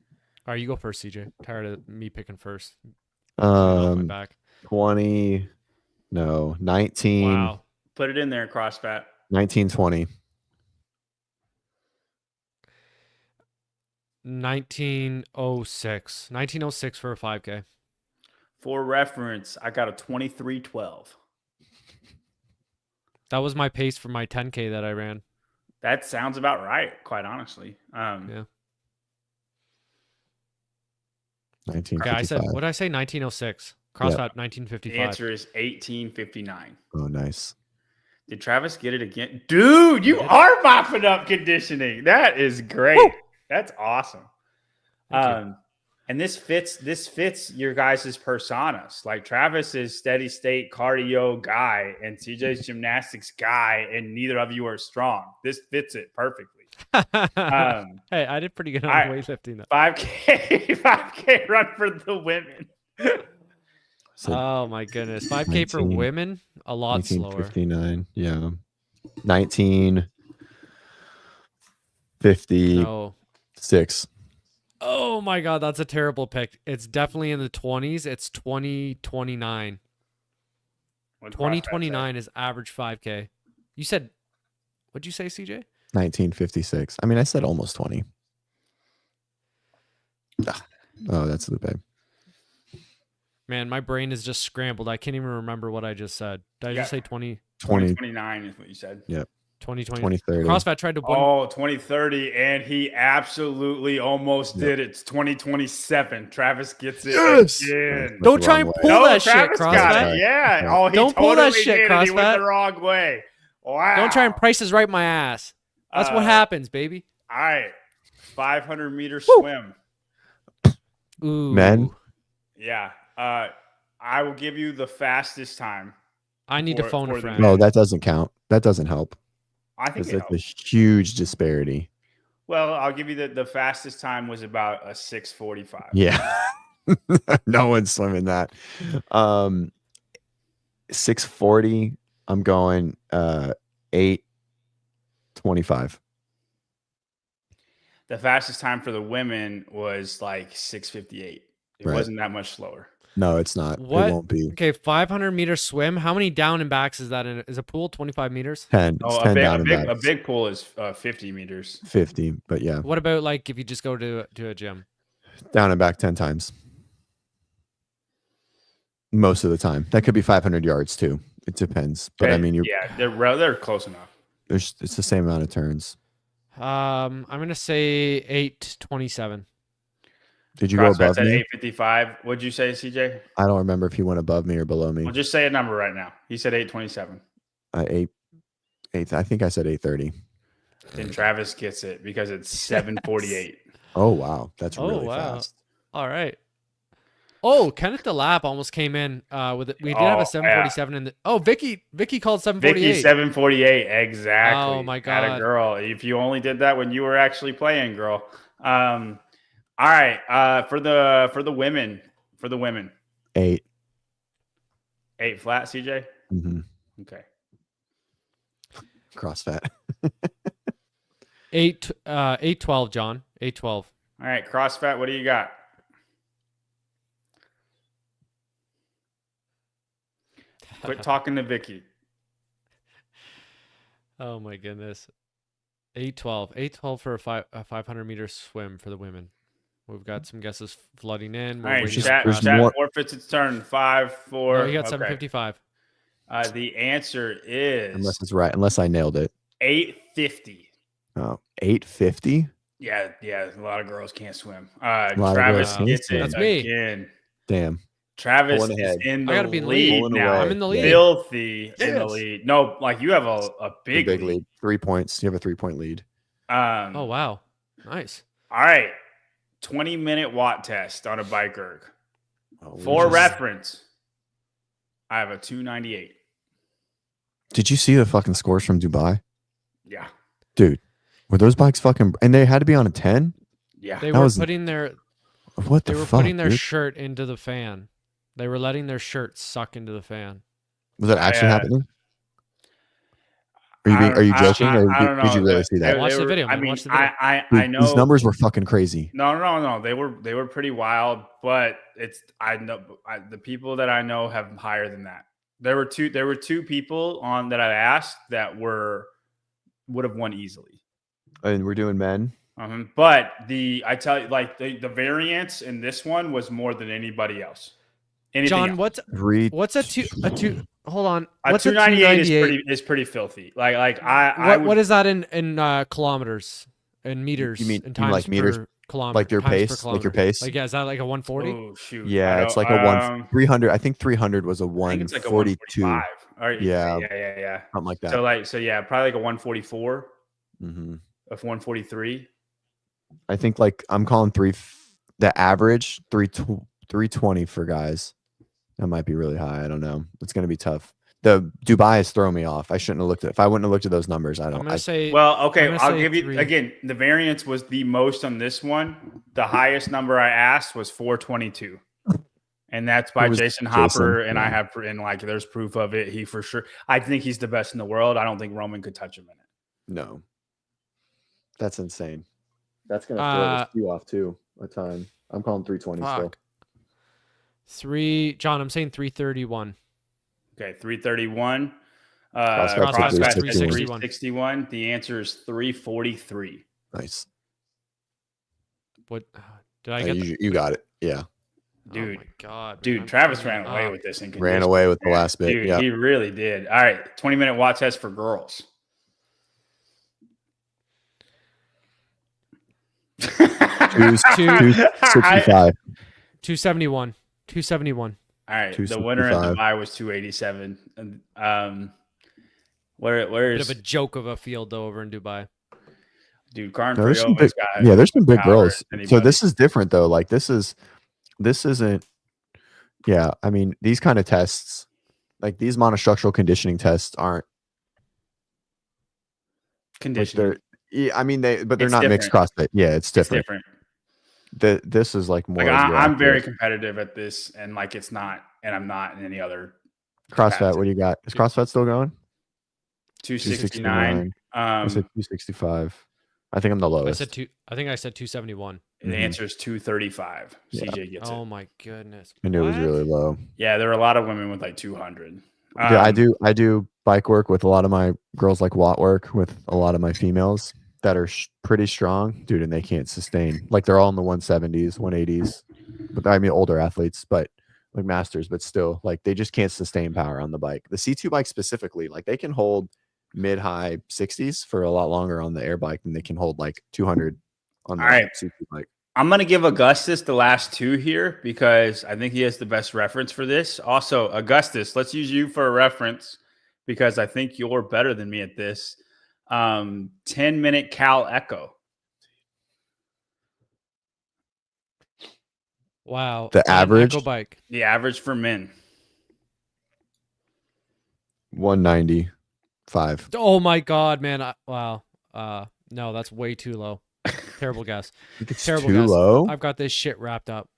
right, you go first, CJ. Tired of me picking first. My back. 20. No, 19. Wow. Put it in there, CrossFit. 1920. 1906. 1906 for a 5K. For reference, I got a 23:12. That was my pace for my 10K that I ran. That sounds about right, quite honestly. Yeah. 1955. Okay, I said, what did I say? 1906. CrossFit, The 1955. answer is 18:59. Oh, nice. Did Travis get it again? Dude, you are mopping up conditioning. That is great. Woo! That's awesome. Thank you. And this fits your guys' personas. Like Travis is steady state cardio guy and CJ's gymnastics guy, and neither of you are strong. This fits it perfectly. Hey, I did pretty good on weightlifting though. 5K run for the women. So Oh my goodness. 5K for 19, women, a lot slower. 1959. Yeah. 1956. No. Oh my God, that's a terrible pick. It's definitely in the 20s. It's 2029. 2029 is average 5K. You said, what'd you say, CJ? 1956. I mean, I said almost 20. Oh, that's the babe. Man, my brain is just scrambled. I can't even remember what I just said. Did I just say 2029 is what you said. Yep. 2020? 2030. CrossFit tried to win. Oh, 2030, and he absolutely almost did it. It's 2027. Travis gets it again. Don't try and pull that shit, Travis got CrossFit. it. Yeah. Oh, he Don't pull that totally shit, did it. He went CrossFit. the wrong way. Wow. Don't try and prices right my ass. That's what happens, baby. All right. 500-meter swim. Ooh. Men? Yeah. I will give you the fastest time. I need to phone for a the friend. men. No, that doesn't count. That doesn't help. I think Because it that's a helps. huge disparity. Well, I'll give you the fastest time was about a 6:45. Yeah. No one's swimming that. 640. I'm going 8:25. The fastest time for the women was like 6:58. It Right. wasn't that much slower. No, it's not. What? It won't be. Okay, 500-meter swim. How many down and backs is that in? Is a pool 25 meters? 10. It's Oh, 10 down and a back. big pool is 50 meters. 50, but yeah, What about like if you just go to a gym? down and back 10 times. Most of the time. That could be 500 yards too. It depends. But I Okay, mean, yeah, they're close enough. it's the same amount of turns. I'm gonna say 8:27. Did you go above CrossFit's at me? 855. What'd you say, CJ? I don't remember if he went above me or below me. Well, just say a number right now. He said 827. Eight. I think I said 8:30. Then Travis gets it because it's 748. Oh wow, that's Oh, really wow. fast. All right. Oh, Kenneth the Lap almost came in with it. We did have Oh, a 747 in the. Oh, Vicky called 748. Vicky 748. Exactly. Oh, my Atta God. girl. If you only did that when you were actually playing, girl. All right. For the women. 8. 8 flat, CJ. Mm-hmm. Okay. CrossFit. 812, John. 812. All right, CrossFit. What do you got? Quit talking to Vicky. Oh my goodness. 812. 812 for a 500 meter swim for the women. We've got some guesses flooding in. All We're right, waiting chat for Travis. forfeits its turn. 5, 4. No, he got okay. 755. The answer is Unless it's right. Unless I nailed it. 850. Oh, 850. Yeah. A lot of girls can't swim. lot of Travis girls can't gets swim. it That's me. again. Damn. Travis Pulling is ahead. in I the gotta be in the lead Pulling now. away. I'm in the lead. Filthy in the Yes. lead. No, like you have a big, Big lead. lead. 3 points. You have a 3-point lead. Oh, wow. Nice. All right. 20-minute watt test on a bike erg. Oh, For reference, I have a 298. Did you see the fucking scores from Dubai? Yeah. Dude, were those bikes fucking... And they had to be on a 10? Yeah. They That were was- putting their What the they were fuck, putting their dude? shirt into the fan. They were letting their shirt suck into the fan. Was that actually I, happening? Are you joking? Or I don't know. did you really see that? Watch the video, I man. mean, Watch the video. I Dude, know these numbers were fucking crazy. No. They were pretty wild, but the people that I know have higher than that. There were two people on that I asked that would have won easily. And we're doing men. But I tell you, like the variance in this one was more than anybody else. John, else. what's a two? Hold on. A What's a 298 is pretty filthy. What is that in kilometers and meters? You mean in times like meters? per kilometer? Like your times per pace? Like your kilometer? pace? Like, yeah, is that like a 140? Oh shoot! Yeah, it's like a 300. I think 300 was a I think it's like a 142. 145. Yeah. Something like that. So yeah, probably like a 144 Mm-hmm. of 143. I think like I'm calling the average 320 for guys. That might be really high. I don't know. It's going to be tough. The Dubai has thrown me off. I shouldn't have looked at. If I wouldn't have looked at those numbers, I'm gonna say. Well, okay. I'm gonna I'll say give you 3. again. The variance was the most on this one. The highest number I asked was 422, and that's by Jason Hopper. And yeah. I have like there's proof of it. He for sure. I think he's the best in the world. I don't think Roman could touch him in it. No, that's insane. That's going to throw you off too a ton. I'm calling 320 still. 3, John. I'm saying 331. Okay, 331. CrossFit 361. The answer is 343. Nice. What did I get? You got it. Yeah. Dude, oh my God, dude, man, Travis ran away with this. Ran away with the last bit. Dude, yeah, he really did. All right, 20-minute watt test for girls. 265. 271. 271. All right, the winner at Dubai was 287. Where Bit is of a joke of a field though over in Dubai. Dude, Karn there's some big, there's been big girls. So this is different though. Like this isn't. Yeah, I mean these kind of tests, like these monostructural conditioning tests, aren't conditioning. Yeah, I mean they're It's not mixed CrossFit. Yeah, it's different. This is like more. I'm very competitive at this, and like it's not, and I'm not in any other CrossFit. Capacity. What do you got? Is CrossFit still going? 269. I said 265. I think I'm the lowest. I think I said 271. The answer is 235. Yeah. CJ gets it. Oh my goodness. I knew it was really low. Yeah, there are a lot of women with like 200. Yeah, I do bike work with a lot of my girls, like watt work with a lot of my females that are pretty strong, dude, and they can't sustain. Like they're all in the 170s, 180s. But I mean older athletes, but like masters, but still like they just can't sustain power on the bike. The C2 bike specifically, like they can hold mid-high 60s for a lot longer on the air bike than they can hold like 200 on the C2 bike. I'm going to give Augustus the last two here because I think he has the best reference for this. Also, Augustus, let's use you for a reference because I think you're better than me at this. 10-minute Cal Echo. Wow. The On an average? Echo bike. The average for men. 195. Oh my God, man. Wow. No, that's way too low. Terrible guess. It's Terrible too guess. low. I've got this shit wrapped up.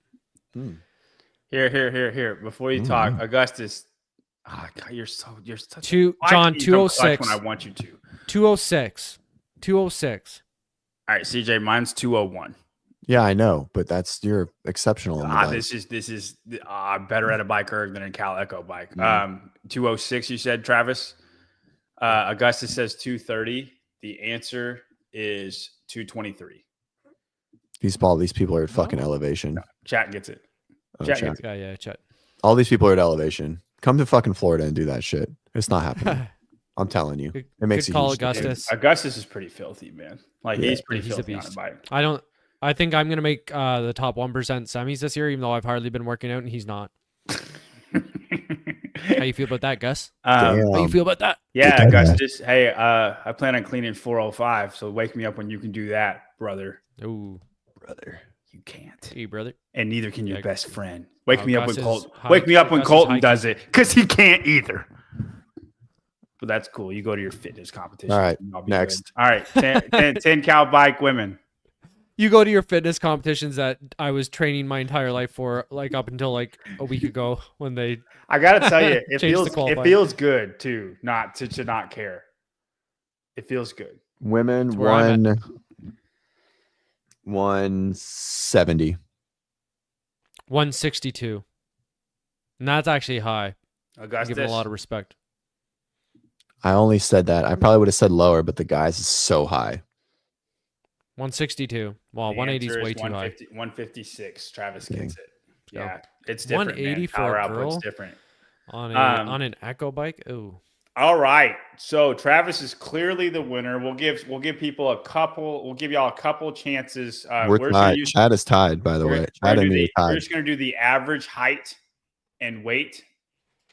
Here. Before you talk, Augustus. Oh, God, you're such Why John, can't you come clutch 206. when I want you to. 206. 206. All right, CJ, mine's 201. Yeah, I know, but you're exceptional. On the bike. This is better at a bike erg than a Cal Echo bike. 206, you said, Travis. Augustus says 230. The answer is 223. These people are at fucking elevation. No, chat gets it. Oh, Chat chat. gets it. Yeah, chat. All these people are at elevation. Come to fucking Florida and do that shit. It's not happening. I'm telling you. It makes Good a call, huge difference. Augustus. Augustus is pretty filthy, man. Like Yeah. he's pretty He's a filthy on a beast. bike. I think I'm gonna make the top 1% semis this year, even though I've hardly been working out and he's not. How you feel about that, Gus? How you feel about that? Yeah, Augustus. Hey, I plan on cleaning 405, so wake me up when you can do that, brother. Ooh, Brother, you can't. hey, brother. And neither can your Yeah. best friend. Wake me up Gus when is Colton. high- Wake me up when Gus is Colton high- does it, because he can't either. But that's cool. You go to your fitness competition. All right, and I'll be next. good. All right, 10 Cal bike women. You go to your fitness competitions that I was training my entire life for, like up until like a week ago when they. I gotta tell you, it Change the feels qualifying. good too, not to not care. It feels good. Women That's where I'm 170. 162. And that's actually high. I Augustus. give it a lot of respect. I only said that. I probably would have said lower, but the guys is so high. 162. Wow, The 180 is answer way too high. 156. Travis Dang. gets it. Go. Yeah, it's different. 180 man. for Power a output's girl? different. On an Echo bike. Ooh. All right. So Travis is clearly the winner. We'll give people a couple. We'll give y'all a couple chances. We're just tied. gonna use- Chad is tied, by the we're way. gonna- Chad we're and gonna me do are the- We're tied. just going to do the average height and weight,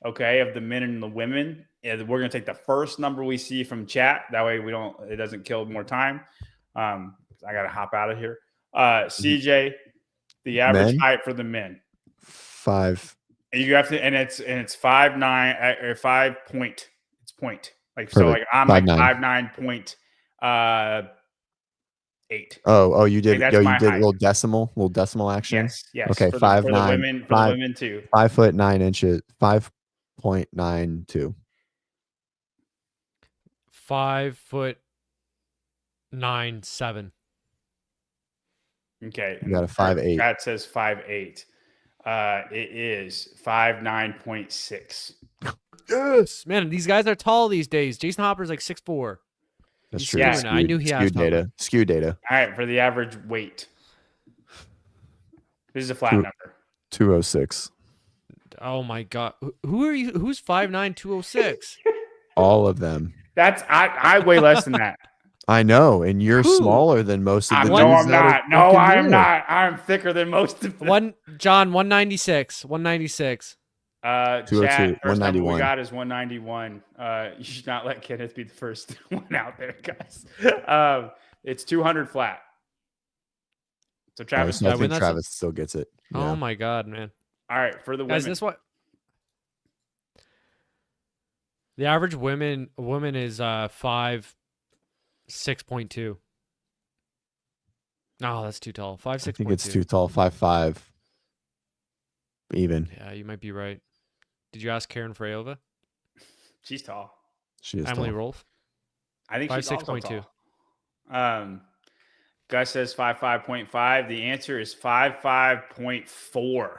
okay, of the men and the women. And we're going to take the first number we see from chat. That way it doesn't kill more time. I got to hop out of here. CJ, the average Men? height for the men. 5. And you have to, and it's 5'9" or 5 point. It's point. Like so, Perfect. like I'm 5'9". like 5'9.8. Oh, you did. that's You my did a height. little decimal action. Yes. Okay, for 5'9", the women, for the women too. 5'9" 5.92. 5'9'7". Okay, You got a 5'8". Chat says 5'8". It is 5'9.6". Yes, man. These guys are tall these days. Jason Hopper's like 6'4". That's He's true. Yeah. skewing. I knew he had skewed data. Skewed data. All right, for the average weight. This is a flat Two- number. 206. Oh my god. Who are you? Who's 5'9", 206? All of them. That's I weigh less than that. I know, and you're Who? smaller than most of the No, dudes I'm that are not. No, fucking I am there. not. I'm thicker than most of them. John 196. 196. Chat, 202, first number we 191. got is 191. You should not let Kenneth be the first one out there, guys. It's 200 flat. So Travis, I win think that? Travis still gets it. Yeah. Oh my god, man. all right, for the Guys, women. this what the average woman is 5'6.2". No, that's too tall. 5'6.2". I think it's too tall. 5'5". Even. Yeah, you might be right. Did you ask Karen Freyova? She's tall. She is Emily tall. Rolfe? I think she's also 5'6.2". tall. Gus says 5'5.5". The answer is 5'5.4".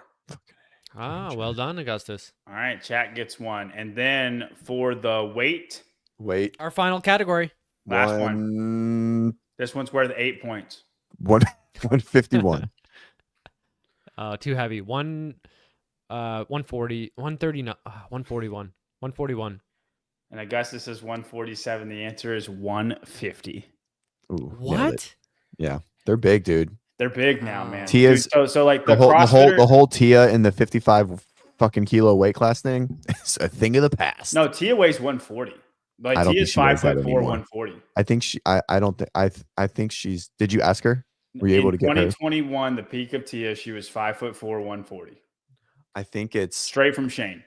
Ah, well done, Augustus. All right, chat gets one. And then for the weight, Wait. Our final category. last one. This one's worth 8 points. 151. Too heavy. 140, 139, 141, 141. And Augustus says 147. The answer is 150. Ooh, nailed it. What? Yeah, they're big, dude. They're big now, man. Tia's Dude, so like the CrossFitter, whole Tia in the 55 fucking kilo weight class thing is a thing of the past. No, Tia weighs 140. Like I don't think Tia's she weighs that 5'4", anymore. 140. I think I don't think I think she's. Did you ask her? Were you In able to get her? 2021, the peak of Tia, she was 5'4", 140. I think it's Straight from Shane.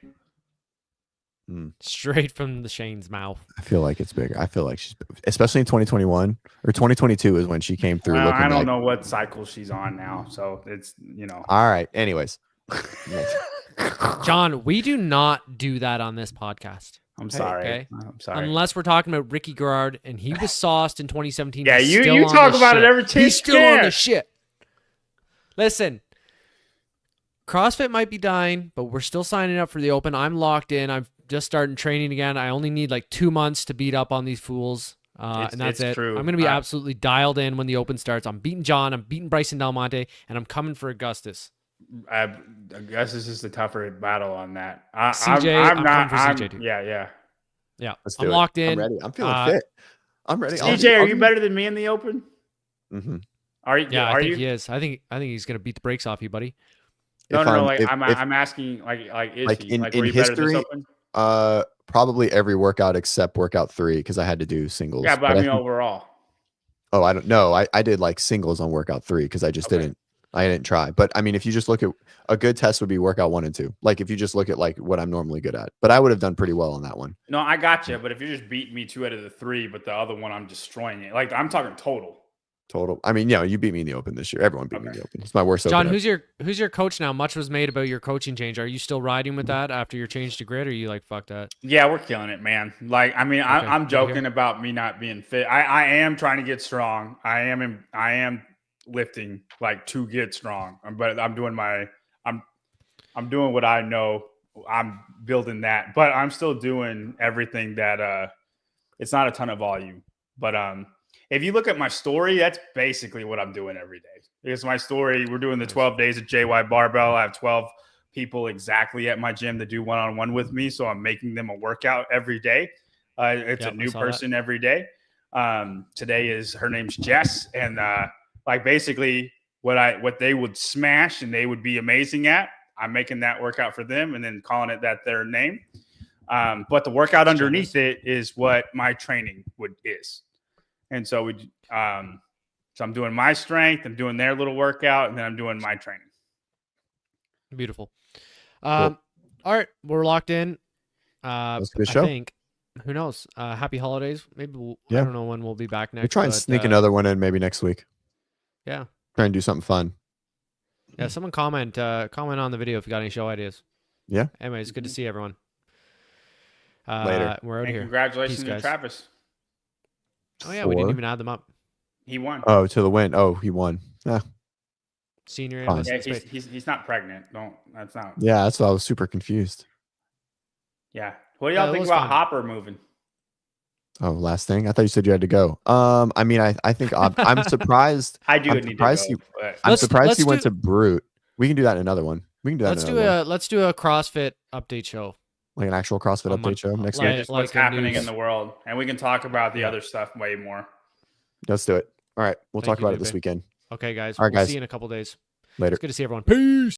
Straight from the Shane's mouth. I feel like it's bigger. I feel like she's, especially in 2021 or 2022 is when she came through. Well, looking I don't like, know what cycle she's on now, so it's All right. Anyways, John, we do not do that on this podcast. I'm sorry. Okay. I'm sorry. Unless we're talking about Ricky Garrard, and he was sauced in 2017. Yeah, He's you still on talk the about it shit. every chance He's you still on can. the shit. Listen, CrossFit might be dying, but we're still signing up for the Open. I'm locked in. I've just started training again. I only need like 2 months to beat up on these fools. And that's it's it. true. I'm going to be absolutely dialed in when the Open starts. I'm beating John. I'm beating Bryson Del Monte, and I'm coming for Augustus. I guess this is the tougher battle on that. CJ, I'm not. coming for CJ too. Yeah. Yeah, let's do I'm it. locked in. I'm ready. I'm feeling fit. I'm ready. CJ, are you better than me in the Open? Mm-hmm. Are you? Yeah, are I think you? he is. I think he's going to beat the brakes off you, buddy. No. Like I'm asking. Like is he? In were you better this history? Open? Probably every workout except workout 3 because I had to do singles. Yeah, but I mean think, overall. Oh, I don't know. I did like singles on workout 3 because I just didn't try. But I mean, if you just look at a good test would be workout 1 and 2. Like if you just look at like what I'm normally good at, but I would have done pretty well on that one. No, I got you. But if you're just beating me 2 out of the 3, but the other one I'm destroying it. Like I'm talking total. I mean, yeah, you beat me in the Open this year. Everyone beat me in the Open. It's my worst John, Open. who's your coach now? Much was made about your coaching change. Are you still riding with that after your change to grid? Or are you like, fuck that? Yeah, we're killing it, man. Like, I mean, I'm joking about me not being fit. I am trying to get strong. I am lifting like to get strong. But I'm doing I'm doing what I know. I'm building that, but I'm still doing everything that it's not a ton of volume. But if you look at my story, that's basically what I'm doing every day. Because my story, we're doing the 12 days of JY Barbell. I have 12 people exactly at my gym that do one-on-one with me. So I'm making them a workout every day. It's a new person every day. Today her name's Jess. And like basically what they would smash and they would be amazing at, I'm making that workout for them and then calling it their name. But the workout underneath it is what my training is. And so so I'm doing my strength, I'm doing their little workout, and then I'm doing my training. Beautiful. All right, we're locked in. That's a good show. I think. Who knows? Happy holidays. Maybe I don't know when we'll be back next. We'll try and sneak another one in maybe next week. Yeah. Try and do something fun. Yeah, someone comment on the video if you got any show ideas. Yeah. Anyways, good to see everyone. Later. We're out of here. Congratulations Peace, to guys. Travis. Oh yeah, we didn't even add them up. He won. Oh, to the win. Oh, he won. Yeah. Senior. Yeah, he's not pregnant. That's not. Yeah, that's why I was super confused. Yeah. What do y'all think about Hopper moving? Oh, last thing. I thought you said you had to go. I mean, I think I'm surprised. I do need to go. I'm surprised he went to Brute. We can do that in another one. We can do that. Let's do a CrossFit update show. Like an actual CrossFit update show next week. Just what's happening in the world, and we can talk about the other stuff way more. Let's do it. All right, we'll talk about it this weekend. Okay, guys. All right, we'll guys. see you in a couple days. Later. It's good to see everyone. Peace.